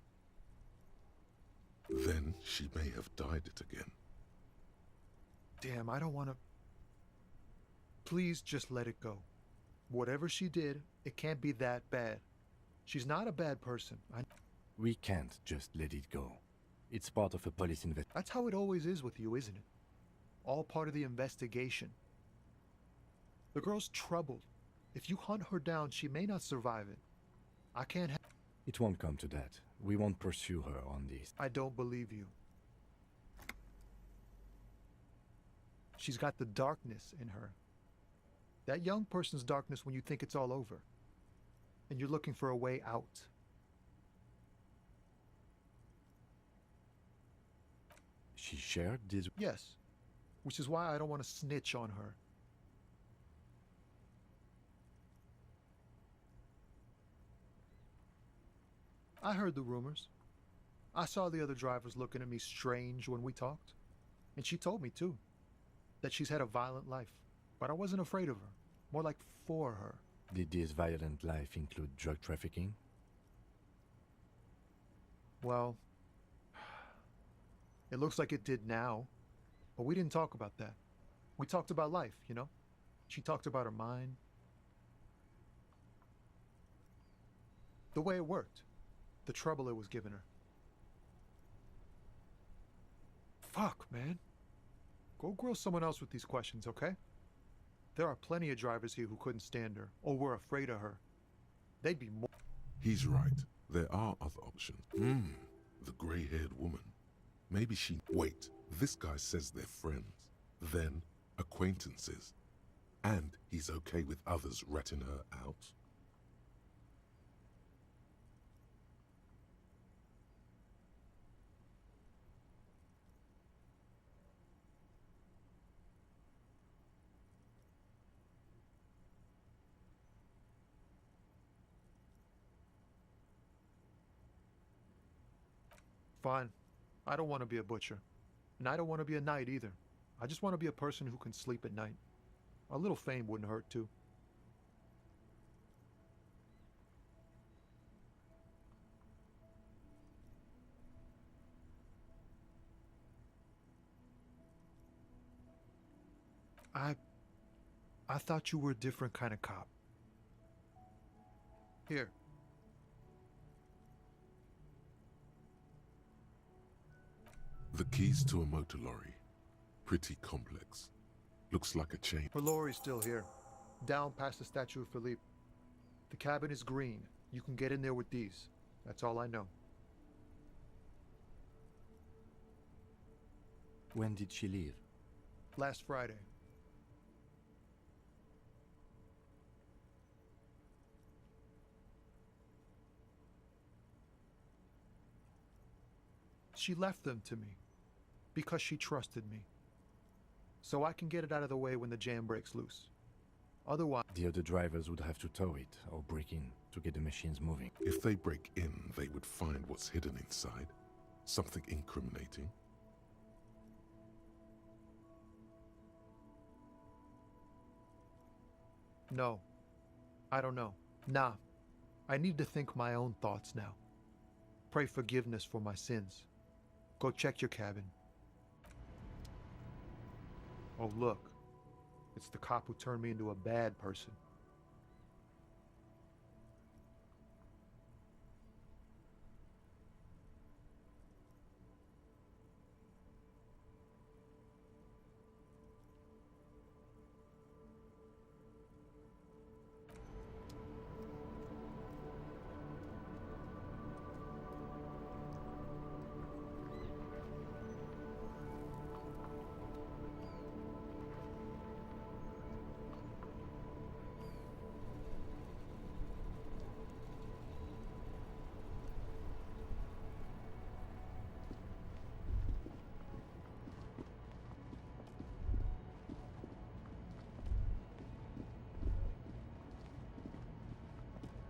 Then she may have dyed it again. Damn, I don't want to... Please just let it go. Whatever she did, it can't be that bad. She's not a bad person. We can't just let it go. It's part of a police investigation. That's how it always is with you, isn't it? All part of the investigation. The girl's troubled. If you hunt her down, she may not survive it. I can't have... It won't come to that. We won't pursue her on this. I don't believe you. She's got the darkness in her. That young person's darkness when you think it's all over. And you're looking for a way out. She shared this... Yes. Which is why I don't want to snitch on her. I heard the rumors. I saw the other drivers looking at me strange when we talked. And she told me, too, that she's had a violent life. But I wasn't afraid of her. More like for her. Did this violent life include drug trafficking? Well, it looks like it did now. But we didn't talk about that. We talked about life, you know? She talked about her mind. The way it worked. The trouble it was giving her. Fuck, man. Go grill someone else with these questions, okay? There are plenty of drivers here who couldn't stand her, or were afraid of her. They'd be more... He's right. There are other options. The grey-haired woman. Maybe she... Wait, this guy says they're friends, then acquaintances, and he's okay with others ratting her out? Fine. I don't want to be a butcher. And I don't want to be a knight either. I just want to be a person who can sleep at night. A little fame wouldn't hurt too. I thought you were a different kind of cop. Here. The keys to a motor lorry. Pretty complex. Looks like a chain. Her lorry's still here. Down past the statue of Philippe. The cabin is green. You can get in there with these. That's all I know. When did she leave? Last Friday. She left them to me because she trusted me. So I can get it out of the way when the jam breaks loose. Otherwise... The other drivers would have to tow it or break in to get the machines moving. If they break in, they would find what's hidden inside. Something incriminating. No. I don't know. Nah. I need to think my own thoughts now. Pray forgiveness for my sins. Go check your cabin. Oh, look. It's the cop who turned me into a bad person.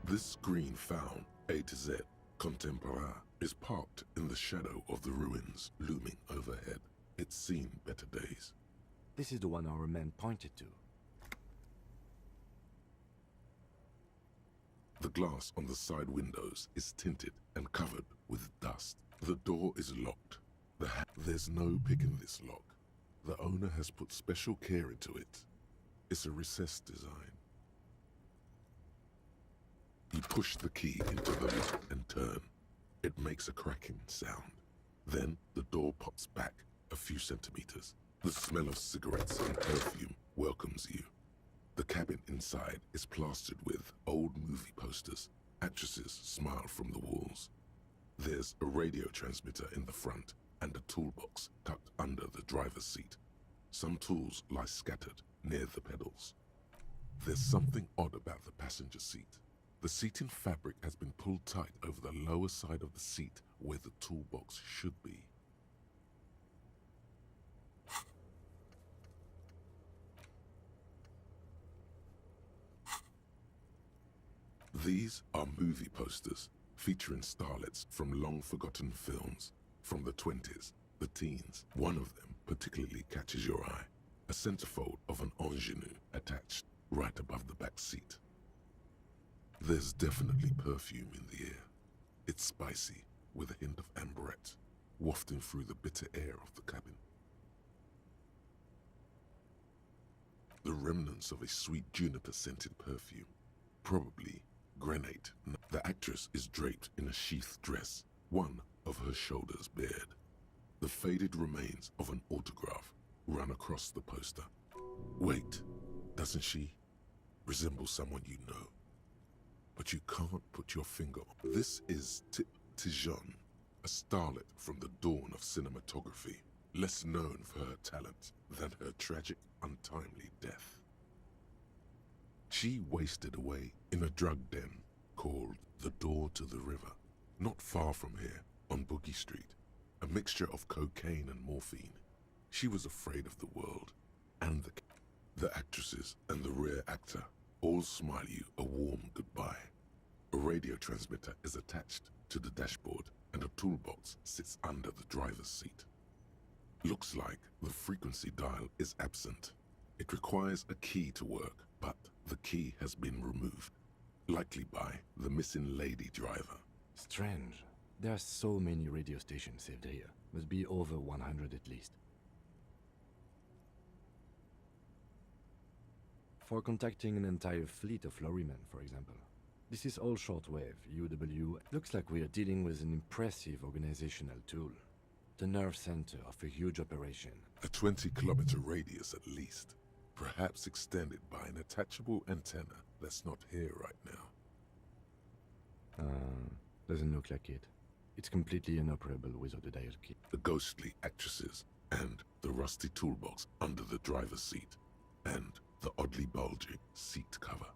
This green found, A to Z, contemporaire, is parked in the shadow of the ruins looming overhead. It's seen better days. This is the one our man pointed to. The glass on the side windows is tinted and covered with dust. The door is locked. There's no picking this lock. The owner has put special care into it. It's a recessed design. You push the key into the lock and turn. It makes a cracking sound. Then the door pops back a few centimeters. The smell of cigarettes and perfume welcomes you. The cabin inside is plastered with old movie posters. Actresses smile from the walls. There's a radio transmitter in the front and a toolbox tucked under the driver's seat. Some tools lie scattered near the pedals. There's something odd about the passenger seat. The seating fabric has been pulled tight over the lower side of the seat where the toolbox should be. These are movie posters featuring starlets from long-forgotten films from the 20s, the teens. One of them particularly catches your eye. A centerfold of an ingenue attached right above the back seat. There's definitely perfume in the air. It's spicy, with a hint of amberette, wafting through the bitter air of the cabin. The remnants of a sweet juniper-scented perfume, probably grenade. The actress is draped in a sheathed dress, one of her shoulders bared. The faded remains of an autograph run across the poster. Wait, doesn't she resemble someone you know? But you can't put your finger on. This is Tijon, a starlet from the dawn of cinematography, less known for her talent than her tragic, untimely death. She wasted away in a drug den called the Door to the River, not far from here on Boogie Street, a mixture of cocaine and morphine. She was afraid of the world, and the actresses and the rear actor all smile you a warm goodbye. A radio transmitter is attached to the dashboard, and a toolbox sits under the driver's seat. Looks like the frequency dial is absent. It requires a key to work, but the key has been removed, likely by the missing lady driver. Strange. There are so many radio stations saved here. Must be over 100 at least. For contacting an entire fleet of lorrymen, for example. This is all shortwave, UW. Looks like we are dealing with an impressive organizational tool. The nerve center of a huge operation. A 20-kilometer radius at least, perhaps extended by an attachable antenna that's not here right now. Doesn't look like it. It's completely inoperable without a dial key. The ghostly actresses, and the rusty toolbox under the driver's seat, and the oddly bulging seat cover.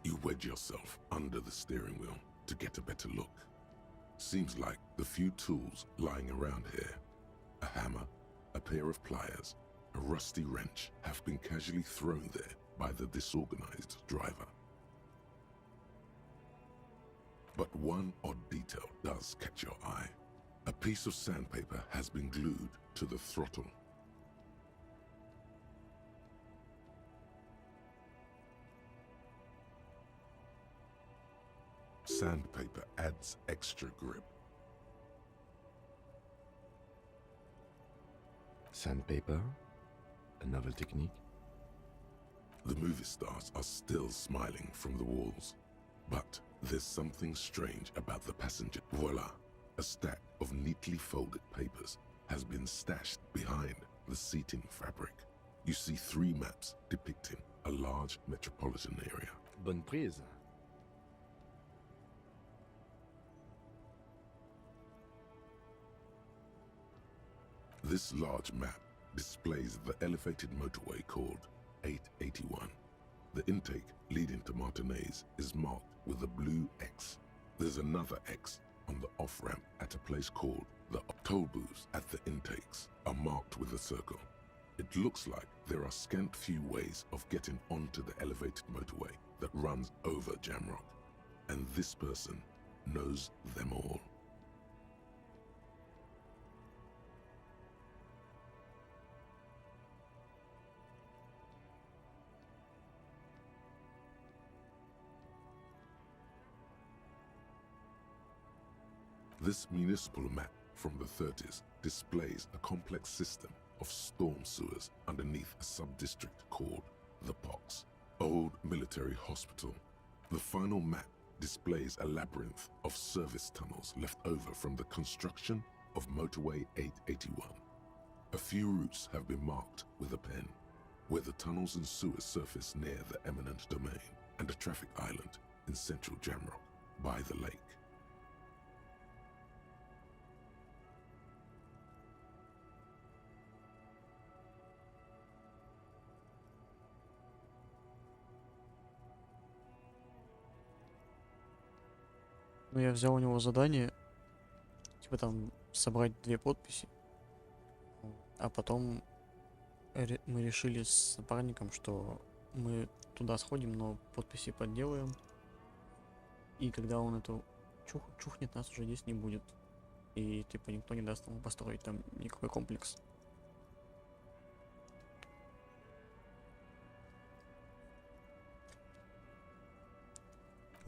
You wedge yourself under the steering wheel to get a better look. Seems like the few tools lying around here, a hammer, a pair of pliers, a rusty wrench, have been casually thrown there by the disorganized driver. But one odd detail does catch your eye. A piece of sandpaper has been glued to the throttle. Sandpaper adds extra grip. Sandpaper? A novel technique? The movie stars are still smiling from the walls. But there's something strange about the passenger. Voila! A stack of neatly folded papers has been stashed behind the seating fabric. You see 3 maps depicting a large metropolitan area. Bonne prise. This large map displays the elevated motorway called 881. The intake leading to Martinez is marked with a blue X. There's another X on the off-ramp at a place called the toll booths at the intakes are marked with a circle. It looks like there are scant few ways of getting onto the elevated motorway that runs over Jamrock, and this person knows them all. This municipal map from the 30s displays a complex system of storm sewers underneath a sub-district called the Pox, Old Military Hospital. The final map displays a labyrinth of service tunnels left over from the construction of Motorway 881. A few routes have been marked with a pen, where the tunnels and sewers surface near the eminent domain and a traffic island in central Jamrock by the lake. Ну, я взял у него задание, типа там собрать 2 подписи, а потом мы решили с напарником, что мы туда сходим, но подписи подделаем, и когда он эту чухнет, нас уже здесь не будет, и типа никто не даст ему построить там никакой комплекс.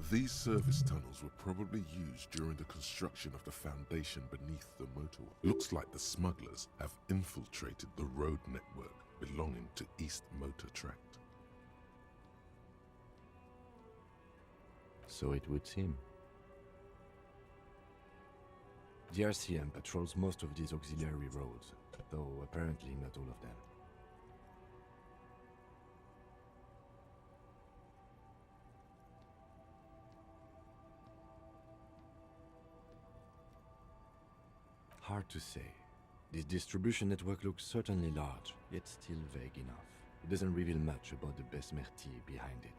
These service tunnels were probably used during the construction of the foundation beneath the motorway. Looks like the smugglers have infiltrated the road network belonging to East Motor Tract. So it would seem. The RCM patrols most of these auxiliary roads, though apparently not all of them. Hard to say. This distribution network looks certainly large, yet still vague enough. It doesn't reveal much about the Besmerti behind it.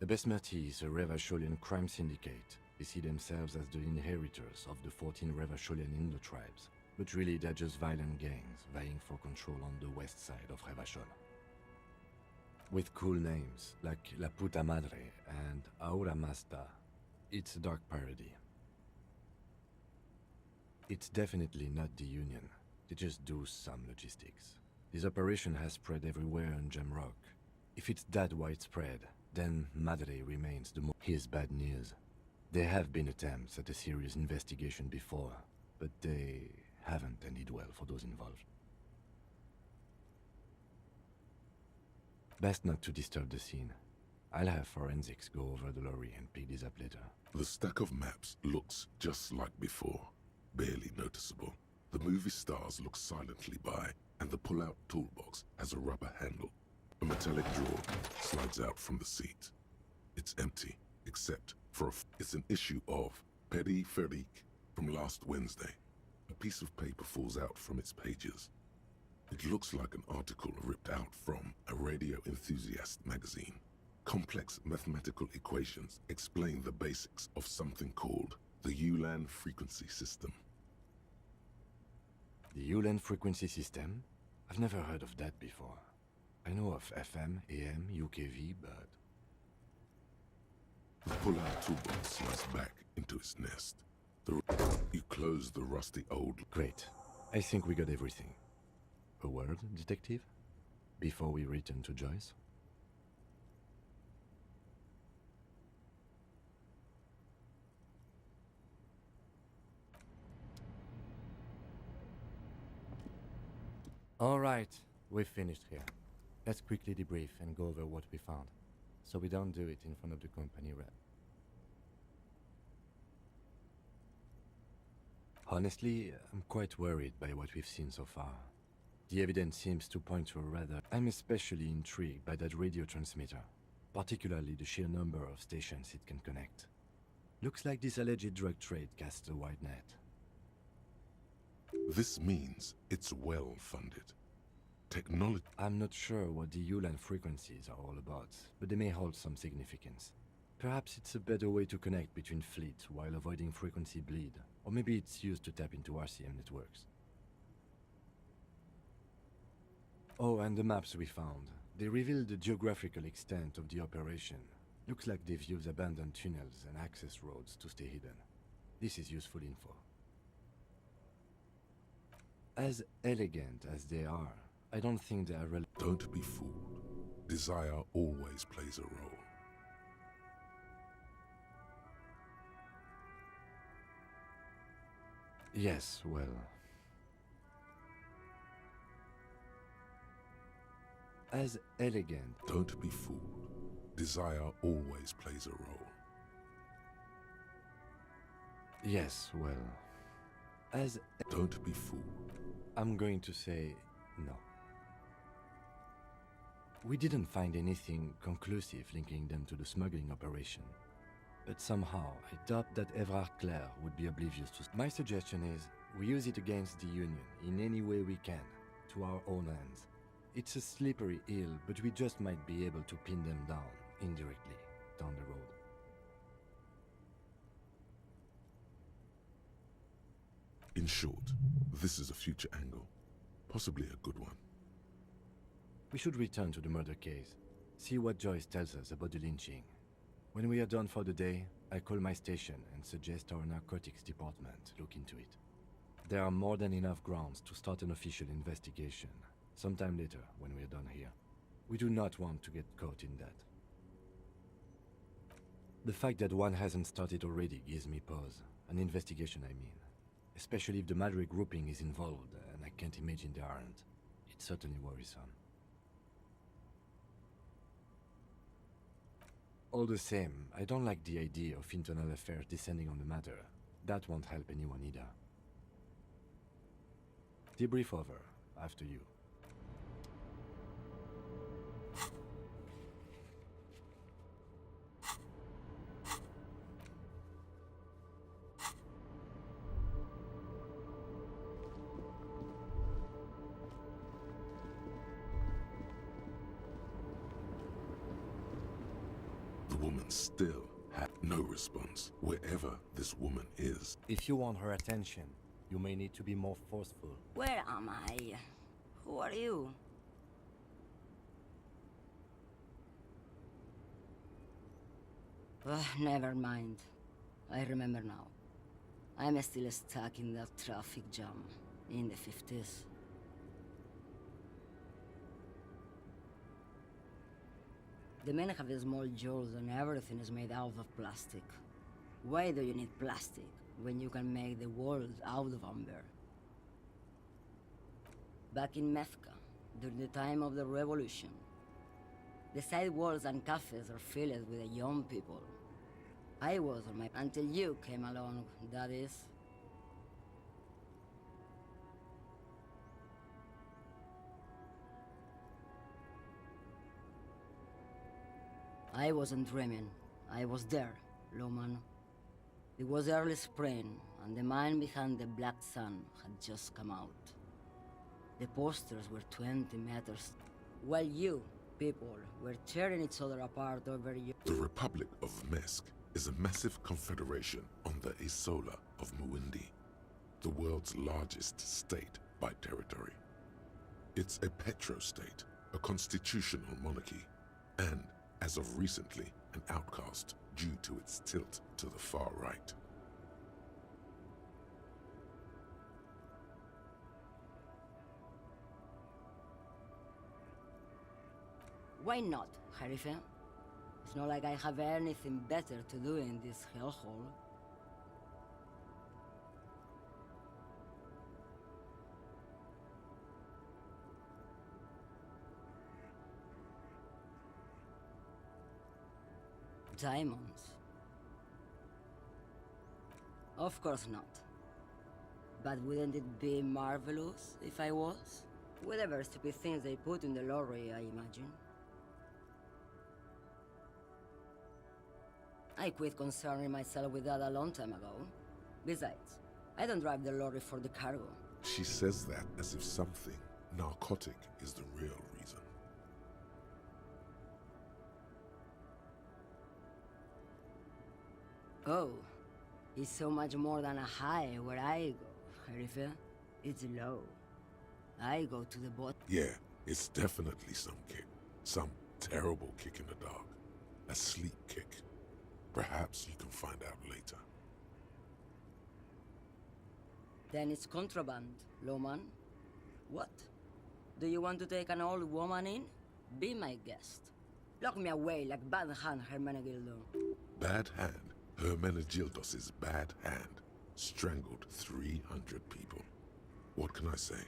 The Besmerti is a Revacholian crime syndicate. They see themselves as the inheritors of the 14 Revacholian Indo-tribes, but really they're just violent gangs vying for control on the west side of Revachol. With cool names like La Puta Madre and Ahura Mazda, it's a dark parody. It's definitely not the Union. They just do some logistics. This operation has spread everywhere in Jamrock. If it's that widespread, then Madre remains the Here's bad news. There have been attempts at a serious investigation before, but they haven't ended well for those involved. Best not to disturb the scene. I'll have forensics go over the lorry and pick this up later. The stack of maps looks just like before, barely noticeable. The movie stars look silently by, and the pull-out toolbox has a rubber handle. A metallic drawer slides out from the seat. It's empty, except for it's an issue of Périphérique from last Wednesday. A piece of paper falls out from its pages. It looks like an article ripped out from a radio enthusiast magazine. Complex mathematical equations explain the basics of something called the Ulan frequency system. The Ulan frequency system? I've never heard of that before. I know of FM, AM, UKV, but... The pull-out toolbox slides back into its nest. You close the rusty old... Great. I think we got everything. A word, detective? Before we return to Joyce? Alright, we've finished here. Let's quickly debrief and go over what we found, so we don't do it in front of the company rep. Honestly, I'm quite worried by what we've seen so far. The evidence seems to point to a rather... I'm especially intrigued by that radio transmitter, particularly the sheer number of stations it can connect. Looks like this alleged drug trade casts a wide net. This means it's well-funded. Technology... I'm not sure what the Ulan frequencies are all about, but they may hold some significance. Perhaps it's a better way to connect between fleets while avoiding frequency bleed, or maybe it's used to tap into RCM networks. Oh, and the maps we found. They reveal the geographical extent of the operation. Looks like they've used abandoned tunnels and access roads to stay hidden. This is useful info. As elegant as they are, I don't think they are Don't be fooled. Desire always plays a role. Yes, well... As elegant... Don't be fooled. Desire always plays a role. Yes, well... As... Don't be fooled. I'm going to say no. We didn't find anything conclusive linking them to the smuggling operation. But somehow, I doubt that Everard Clare would be oblivious to... My suggestion is, we use it against the Union in any way we can, to our own ends. It's a slippery hill, but we just might be able to pin them down, indirectly, down the road. In short, this is a future angle. Possibly a good one. We should return to the murder case, see what Joyce tells us about the lynching. When we are done for the day, I call my station and suggest our narcotics department look into it. There are more than enough grounds to start an official investigation, sometime later when we are done here. We do not want to get caught in that. The fact that one hasn't started already gives me pause. An investigation, I mean. Especially if the Madre grouping is involved, and I can't imagine they aren't. It's certainly worrisome. All the same, I don't like the idea of internal affairs descending on the matter. That won't help anyone either. Debrief over, after you. woman still had no response wherever this woman is. If you want her attention, you may need to be more forceful. Where am I? Who are you? Never mind. I remember now. I'm still stuck in that traffic jam in the 50s. The men have small jaws and everything is made out of plastic. Why do you need plastic when you can make the world out of amber? Back in Mefka, during the time of the revolution, the sidewalks and cafes are filled with the young people. I was on my... until you came along, that is. I wasn't dreaming. I was there, Loman. It was early spring, and the man behind the black sun had just come out. The posters were 20 meters, while you, people, were tearing each other apart over you. The Republic of Mesk is a massive confederation on the Isola of Muindi, the world's largest state by territory. It's a petrostate, a constitutional monarchy, and, as of recently, an outcast due to its tilt to the far right. Why not, Harife? It's not like I have anything better to do in this hellhole. Diamonds? Of course not. But wouldn't it be marvelous if I was? Whatever stupid things they put in the lorry, I imagine. I quit concerning myself with that a long time ago. Besides, I don't drive the lorry for the cargo. She says that as if something narcotic is the real reason. Oh, it's so much more than a high where I go, Harife. It's low. I go to the bottom. Yeah, it's definitely some kick. Some terrible kick in the dark. A sleep kick. Perhaps you can find out later. Then it's contraband, Loman. What? Do you want to take an old woman in? Be my guest. Lock me away like Bad Hand Hermenegildo. Bad Hand? Hermenegildos's bad hand strangled 300 people. What can I say?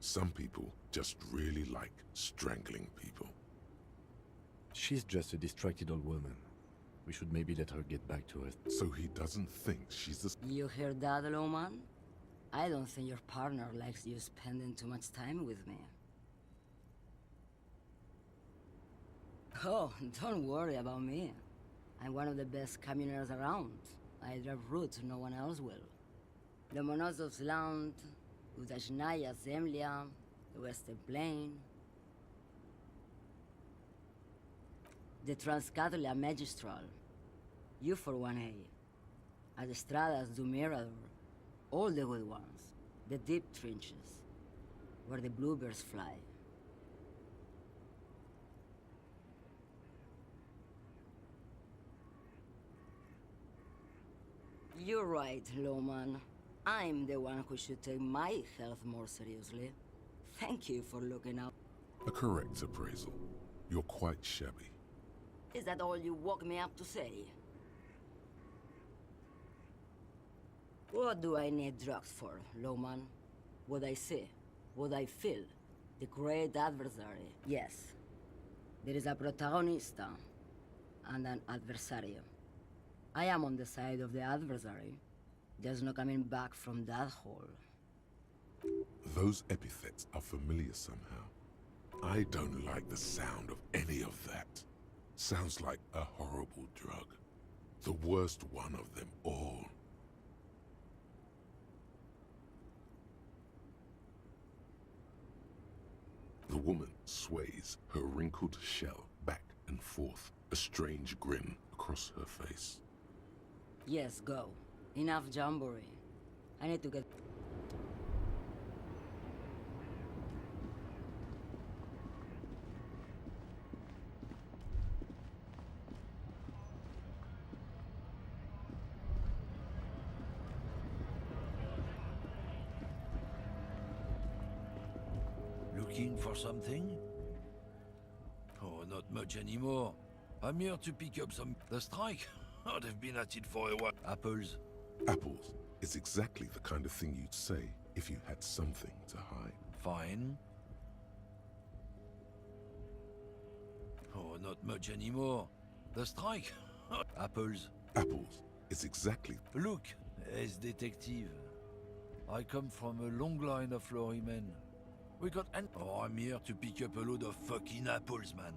Some people just really like strangling people. She's just a distracted old woman. We should maybe let her get back to us. So he doesn't think she's the... You hear that, Loman? I don't think your partner likes you spending too much time with me. Oh, don't worry about me. I'm one of the best camioners around. I drive routes no one else will. Lomonosov's Land, Udajnaya Zemlya, the Western Plain, the Transcatolia Magistral, U41A, Adestradas du Mirador, all the good ones, the deep trenches, where the bluebirds fly. You're right, Loman. I'm the one who should take my health more seriously. Thank you for looking out. A correct appraisal. You're quite shabby. Is that all you woke me up to say? What do I need drugs for, Loman? What I see, what I feel, the great adversary. Yes, there is a protagonista and an adversario. I am on the side of the adversary. There's no coming back from that hole. Those epithets are familiar somehow. I don't like the sound of any of that. Sounds like a horrible drug. The worst one of them all. The woman sways her wrinkled shell back and forth, a strange grin across her face. Yes, go. Enough jamboree. I need to get... Looking for something? Oh, not much anymore. I'm here to pick up some... The strike? Oh, they've been at it for a while. Apples. Apples is exactly the kind of thing you'd say if you had something to hide. Fine. Oh, not much anymore. The strike? Apples. Apples is exactly... Look, as detective. I come from a long line of lorrymen. We got an... Oh, I'm here to pick up a load of fucking apples, man.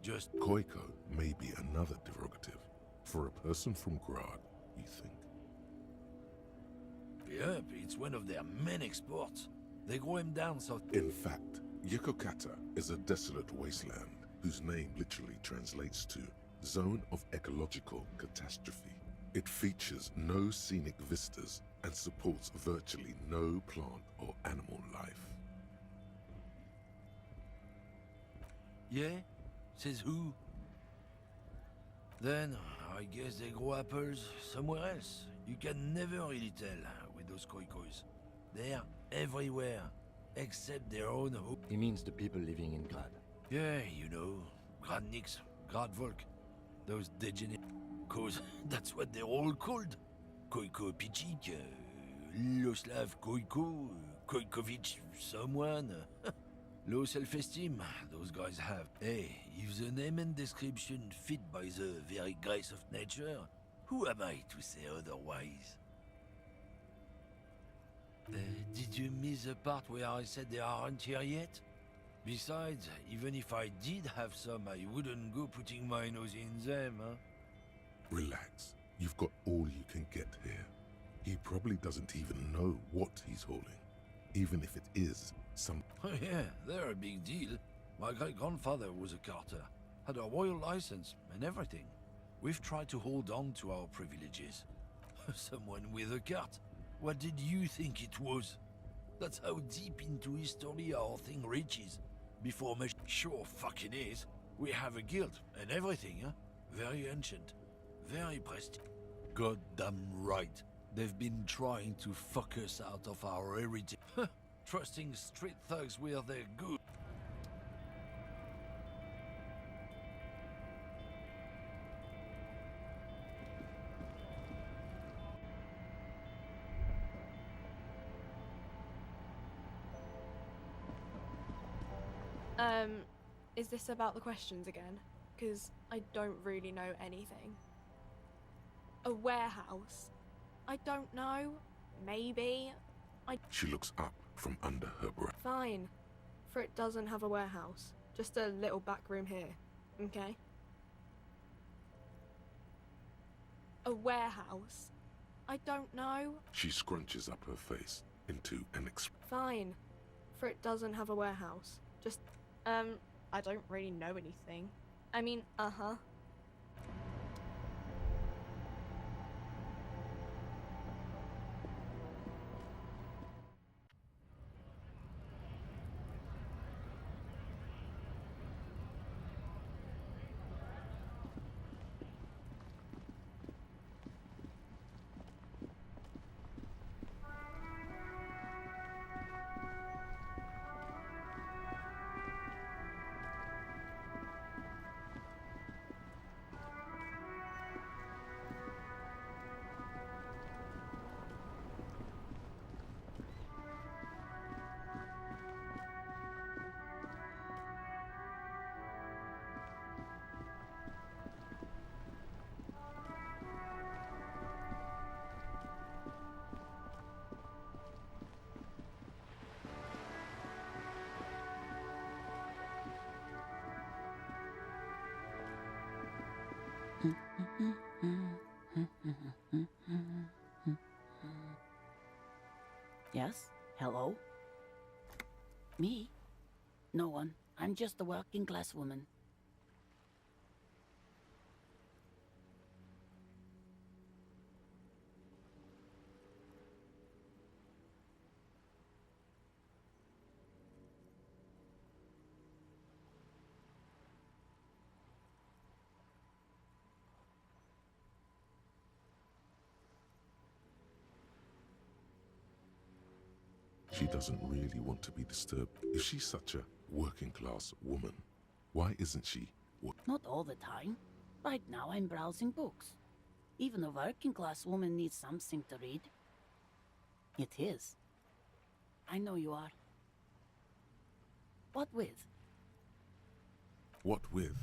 Just... Koiko may be another derogative. For a person from Grad, you think? Yep, it's one of their main exports. They grow him down so... In fact, Yokokata is a desolate wasteland whose name literally translates to Zone of Ecological Catastrophe. It features no scenic vistas and supports virtually no plant or animal life. Yeah? Says who? Then, I guess they grow apples somewhere else. You can never really tell with those koikos. They're everywhere, except their own home. He means the people living in Grad. Yeah, you know, Gradniks, Gradvolk, those degenerate... Cause that's what they're all called. Koiko Pichik, Loslav Koiko, Koikovic someone. Low self-esteem, those guys have. Hey, if the name and description fit by the very grace of nature, who am I to say otherwise? Did you miss the part where I said they aren't here yet? Besides, even if I did have some, I wouldn't go putting my nose in them, huh? Relax. You've got all you can get here. He probably doesn't even know what he's hauling. Even if it is some... Oh yeah, they're a big deal. My great-grandfather was a carter, had a royal license and everything. We've tried to hold on to our privileges. Someone with a cart. What did you think it was? That's how deep into history our thing reaches. Before much... Sure fucking is. We have a guild and everything, huh? Very ancient. Very prestigious. Goddamn right. They've been trying to fuck us out of our heritage. Trusting street thugs with their good. Is this about the questions again? Because I don't really know anything. A warehouse? I don't know. Maybe. She looks up from under her breath. Fine. For it doesn't have a warehouse. Just a little back room here. Okay? A warehouse? I don't know. She scrunches up her face into an Fine. For it doesn't have a warehouse. Just, I don't really know anything. I mean, uh-huh. Yes? Hello? Me? No one. I'm just a working class woman. She doesn't really want to be disturbed. If she's such a working-class woman, why isn't she? Not all the time. Right now I'm browsing books. Even a working-class woman needs something to read. It is. I know you are. What with? What with?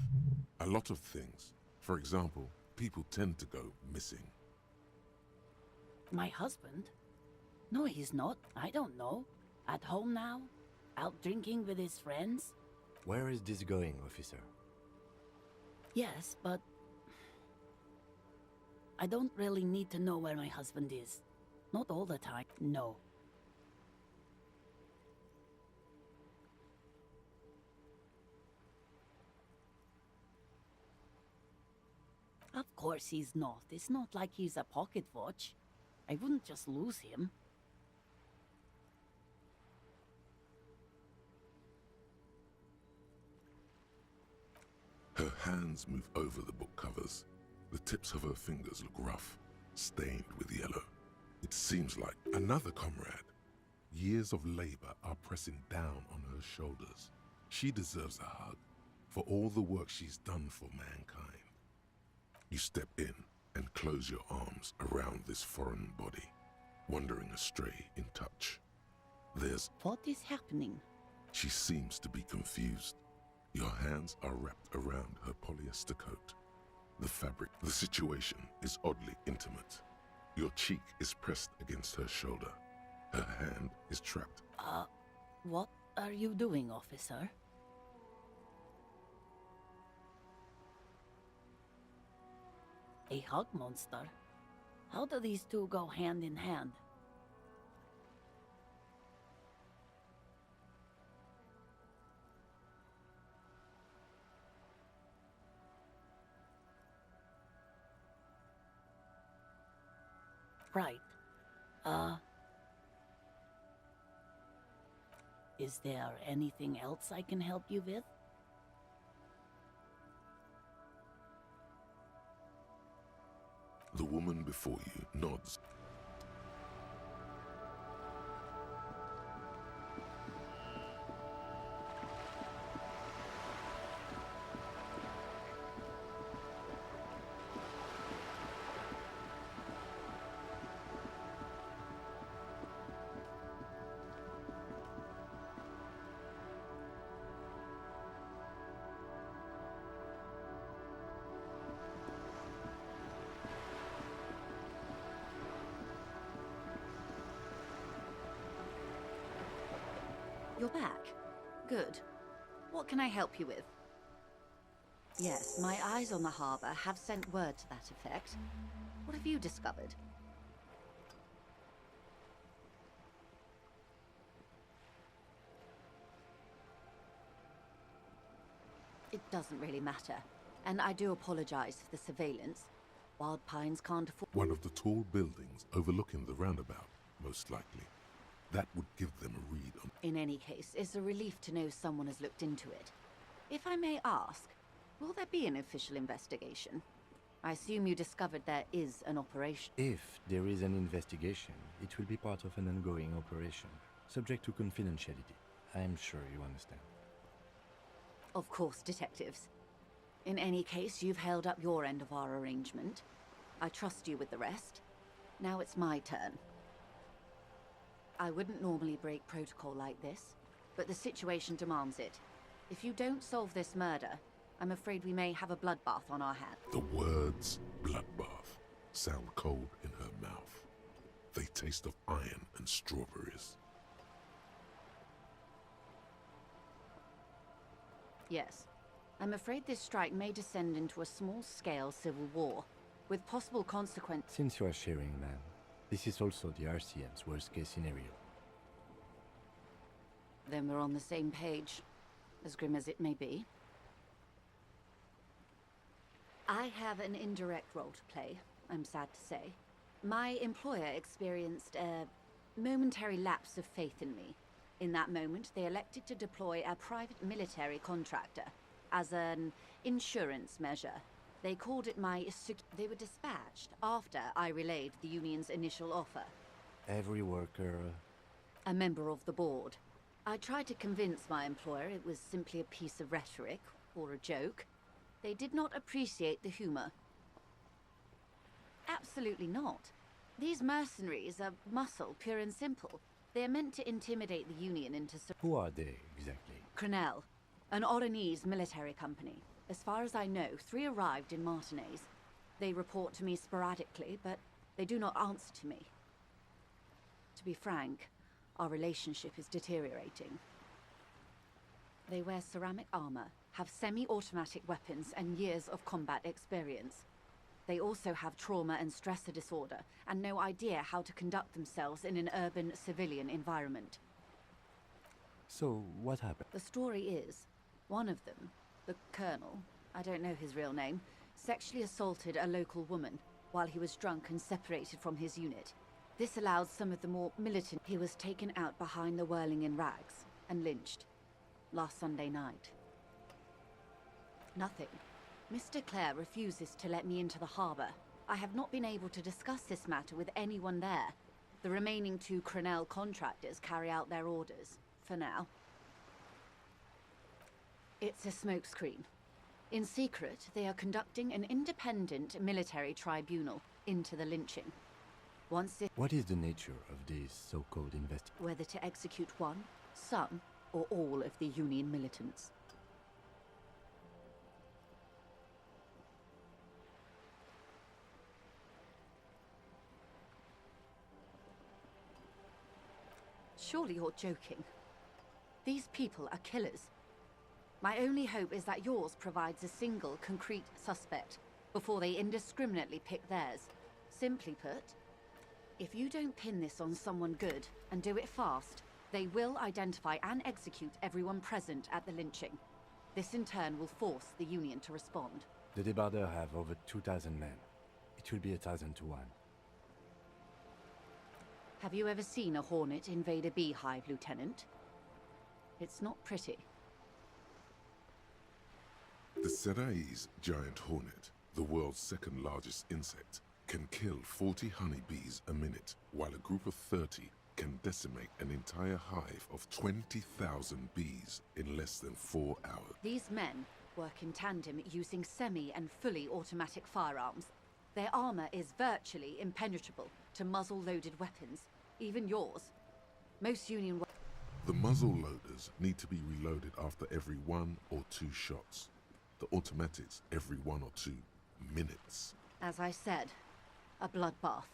A lot of things. For example, people tend to go missing. My husband? No, he's not. I don't know. At home now? Out drinking with his friends? Where is this going, officer? Yes, but... I don't really need to know where my husband is. Not all the time, no. Of course he's not. It's not like he's a pocket watch. I wouldn't just lose him. Her hands move over the book covers. The tips of her fingers look rough, stained with yellow. It seems like another comrade. Years of labor are pressing down on her shoulders. She deserves a hug for all the work she's done for mankind. You step in and close your arms around this foreign body, wandering astray in touch. There's... What is happening? She seems to be confused. Your hands are wrapped around her polyester coat. The fabric, the situation is oddly intimate. Your cheek is pressed against her shoulder. Her hand is trapped. What are you doing, officer? A hug monster? How do these two go hand in hand? Right. Is there anything else I can help you with? The woman before you nods. You're back. Good. What can I help you with? Yes, my eyes on the harbor have sent word to that effect. What have you discovered? It doesn't really matter. And I do apologize for the surveillance. Wild Pines can't afford... One of the tall buildings overlooking the roundabout, most likely. That would give them a read on... In any case, it's a relief to know someone has looked into it. If I may ask, will there be an official investigation? I assume you discovered there is an operation. If there is an investigation, it will be part of an ongoing operation, subject to confidentiality. I'm sure you understand. Of course, detectives. In any case, you've held up your end of our arrangement. I trust you with the rest. Now it's my turn. I wouldn't normally break protocol like this, but the situation demands it. If you don't solve this murder, I'm afraid we may have a bloodbath on our hands. The words bloodbath sound cold in her mouth. They taste of iron and strawberries. Yes. I'm afraid this strike may descend into a small-scale civil war, with possible consequences. Since you are sharing, ma'am, this is also the RCM's worst-case scenario. Then we're on the same page, as grim as it may be. I have an indirect role to play, I'm sad to say. My employer experienced a momentary lapse of faith in me. In that moment, they elected to deploy a private military contractor as an insurance measure. They called it They were dispatched after I relayed the union's initial offer. Every worker a member of the board. I tried to convince my employer it was simply a piece of rhetoric or a joke. They did not appreciate the humor. Absolutely not. These mercenaries are muscle, pure and simple. They're meant to intimidate the Union into... Who are they, exactly? Crenel, an Oranese military company. As far as I know, 3 arrived in Martinez. They report to me sporadically, but they do not answer to me. To be frank, our relationship is deteriorating. They wear ceramic armor, have semi-automatic weapons, and years of combat experience. They also have trauma and stressor disorder, and no idea how to conduct themselves in an urban civilian environment. So, what happened? The story is, one of them, the colonel, I don't know his real name, sexually assaulted a local woman while he was drunk and separated from his unit. This allowed some of the more militant... He was taken out behind the whirling in rags and lynched last Sunday night. Nothing. Mr. Clare refuses to let me into the harbor. I have not been able to discuss this matter with anyone there. The remaining 2 Crenel contractors carry out their orders, for now. It's a smokescreen. In secret, they are conducting an independent military tribunal into the lynching. Once it... What is the nature of these so-called investigations? Whether to execute one, some, or all of the Union militants. Surely you're joking. These people are killers. My only hope is that yours provides a single, concrete suspect before they indiscriminately pick theirs. Simply put, if you don't pin this on someone good and do it fast, they will identify and execute everyone present at the lynching. This in turn will force the Union to respond. The débardeurs have over 2,000 men. It will be 1,000 to 1. Have you ever seen a hornet invade a beehive, Lieutenant? It's not pretty. The Serai's giant hornet, the world's 2nd largest insect, can kill 40 honeybees a minute, while a group of 30 can decimate an entire hive of 20,000 bees in less than 4 hours. These men work in tandem using semi and fully automatic firearms. Their armor is virtually impenetrable to muzzle-loaded weapons, even yours. Most Union... The muzzle loaders need to be reloaded after every 1 or 2 shots. The automatics every 1 or 2 minutes. As I said, a bloodbath.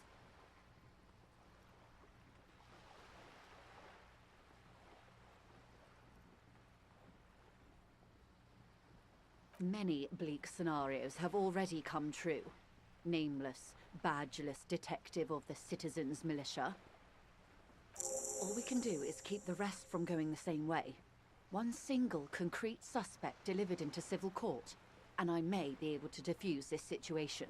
Many bleak scenarios have already come true. Nameless, badgeless detective of the citizens' militia. All we can do is keep the rest from going the same way. One single concrete suspect delivered into civil court, and I may be able to defuse this situation.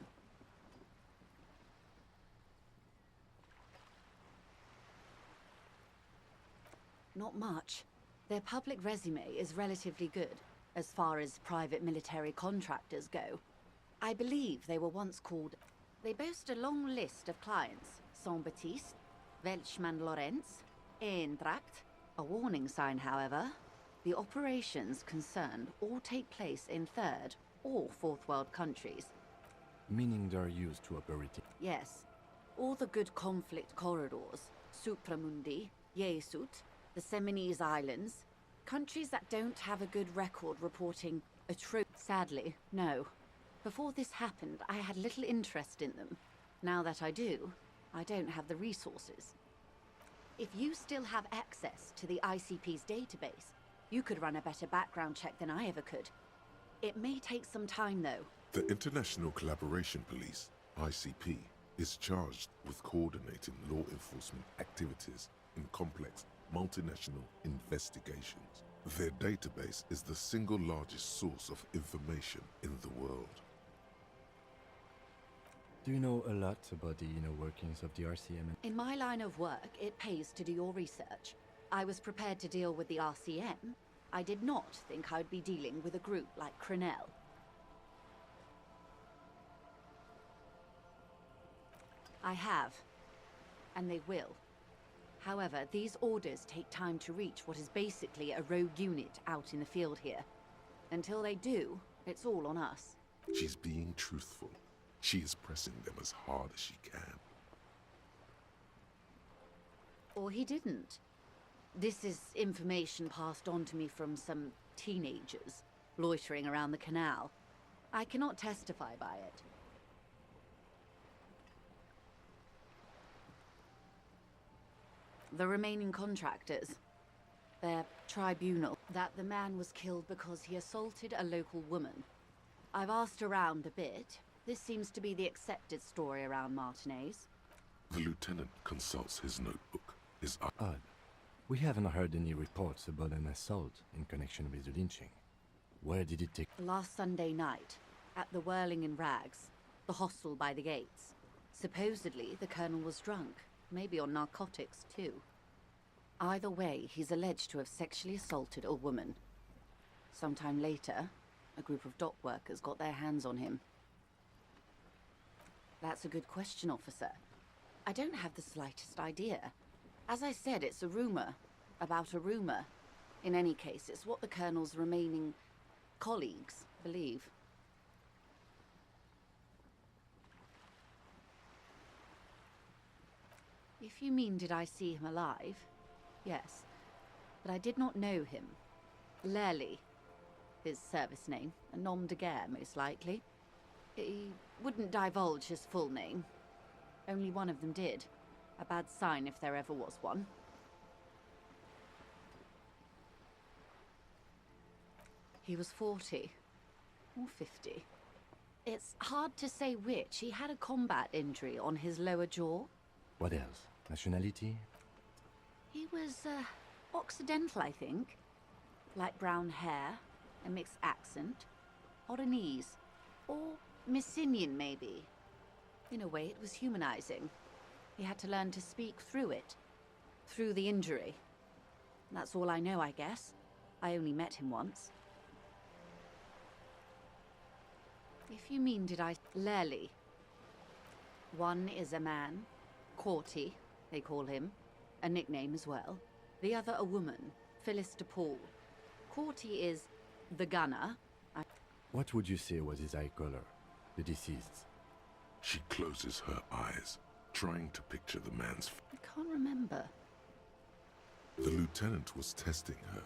Not much. Their public resume is relatively good, as far as private military contractors go. I believe they were once called... They boast a long list of clients. Saint-Baptiste, Welchman-Lorenz, Eintracht. A warning sign, however. The operations concerned all take place in 3rd or 4th world countries. Meaning they're used to operating? Yes. All the good conflict corridors. Supramundi, Yesut, the Seminese Islands. Countries that don't have a good record reporting a true... Sadly, no. Before this happened, I had little interest in them. Now that I do, I don't have the resources. If you still have access to the ICP's database, you could run a better background check than I ever could. It may take some time, though. The International Collaboration Police, ICP, is charged with coordinating law enforcement activities in complex multinational investigations. Their database is the single largest source of information in the world. Do you know a lot about the inner workings of the RCM? In my line of work, it pays to do your research. I was prepared to deal with the RCM. I did not think I'd be dealing with a group like Crenel. I have. And they will. However, these orders take time to reach what is basically a rogue unit out in the field here. Until they do, it's all on us. She's being truthful. She is pressing them as hard as she can. Or he didn't. This is information passed on to me from some teenagers loitering around the canal. I cannot testify by it. The remaining contractors, their tribunal, that the man was killed because he assaulted a local woman. I've asked around a bit. This seems to be the accepted story around Martinez. The lieutenant consults his notebook. His Odd. We haven't heard any reports about an assault in connection with the lynching. Where did it take? Last Sunday night, at the Whirling in Rags, the hostel by the gates. Supposedly, the colonel was drunk, maybe on narcotics too. Either way, he's alleged to have sexually assaulted a woman. Sometime later, a group of dock workers got their hands on him. That's a good question, officer. I don't have the slightest idea. As I said, it's a rumor about a rumor. In any case, it's what the colonel's remaining colleagues believe. If you mean did I see him alive, yes. But I did not know him. Lely, his service name, a nom de guerre, most likely. He wouldn't divulge his full name. Only one of them did. A bad sign if there ever was one. He was 40. Or 50. It's hard to say which. He had a combat injury on his lower jaw. What else? Nationality? He was, Occidental, I think. Light brown hair, a mixed accent, Oranese, or Messinian, maybe. In a way, it was humanizing. He had to learn to speak through it, through the injury. That's all I know, I guess. I only met him once. If you mean did I... Lely. One is a man, Corty, they call him, a nickname as well. The other a woman, Phyllis DePaul. Corty is the gunner. What would you say was his eye color, the deceased's? She closes her eyes, trying to picture the man's... I can't remember. The lieutenant was testing her,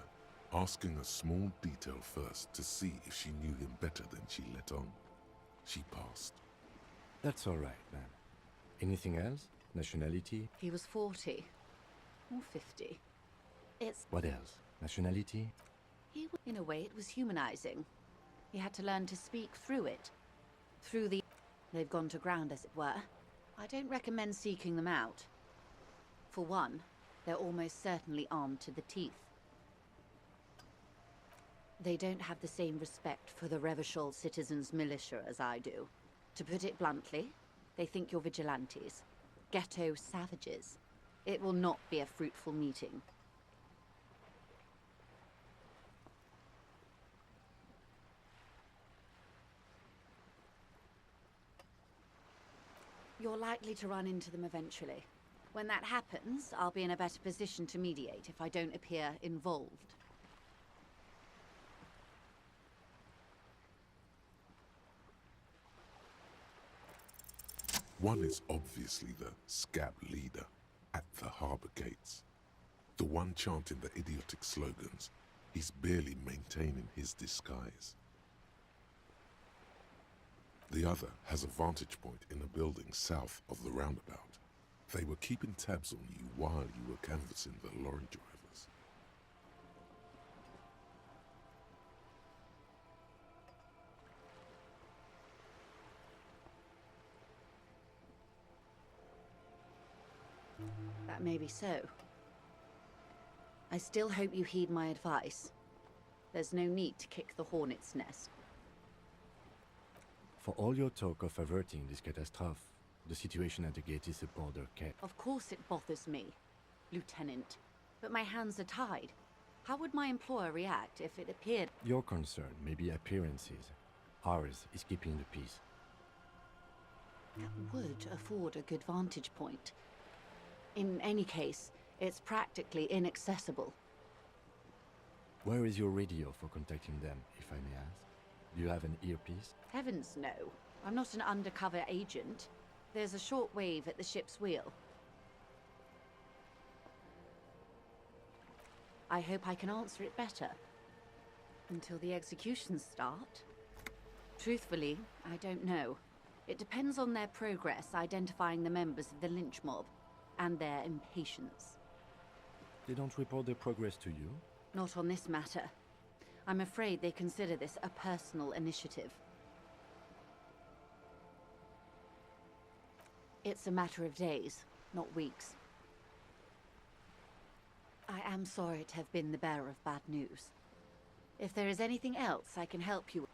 asking a small detail first to see if she knew him better than she let on. She passed. That's all right, man. Anything else? Nationality? He was 40. Or 50. It's... What else? Nationality? In a way, it was humanizing. He had to learn to speak through it. Through the... They've gone to ground, as it were. I don't recommend seeking them out. For one, they're almost certainly armed to the teeth. They don't have the same respect for the Revachol citizens' militia as I do. To put it bluntly, they think you're vigilantes. Ghetto savages. It will not be a fruitful meeting. You're likely to run into them eventually. When that happens, I'll be in a better position to mediate if I don't appear involved. One is obviously the scab leader at the harbour gates. The one chanting the idiotic slogans. He's barely maintaining his disguise. The other has a vantage point in a building south of the roundabout. They were keeping tabs on you while you were canvassing the lorry drivers. That may be so. I still hope you heed my advice. There's no need to kick the hornet's nest. For all your talk of averting this catastrophe, the situation at the gate is a border cap. Of course it bothers me, Lieutenant. But my hands are tied. How would my employer react if it appeared... Your concern may be appearances. Ours is keeping the peace. That would afford a good vantage point. In any case, It's practically inaccessible. Where is your radio for contacting them, if I may ask? Do you have an earpiece? Heavens no. I'm not an undercover agent. There's a short wave at the ship's wheel. I hope I can answer it better. Until the executions start? Truthfully, I don't know. It depends on their progress identifying the members of the lynch mob, and their impatience. They don't report their progress to you? Not on this matter. I'm afraid they consider this a personal initiative. It's a matter of days, not weeks. I am sorry to have been the bearer of bad news. If there is anything else I can help you with...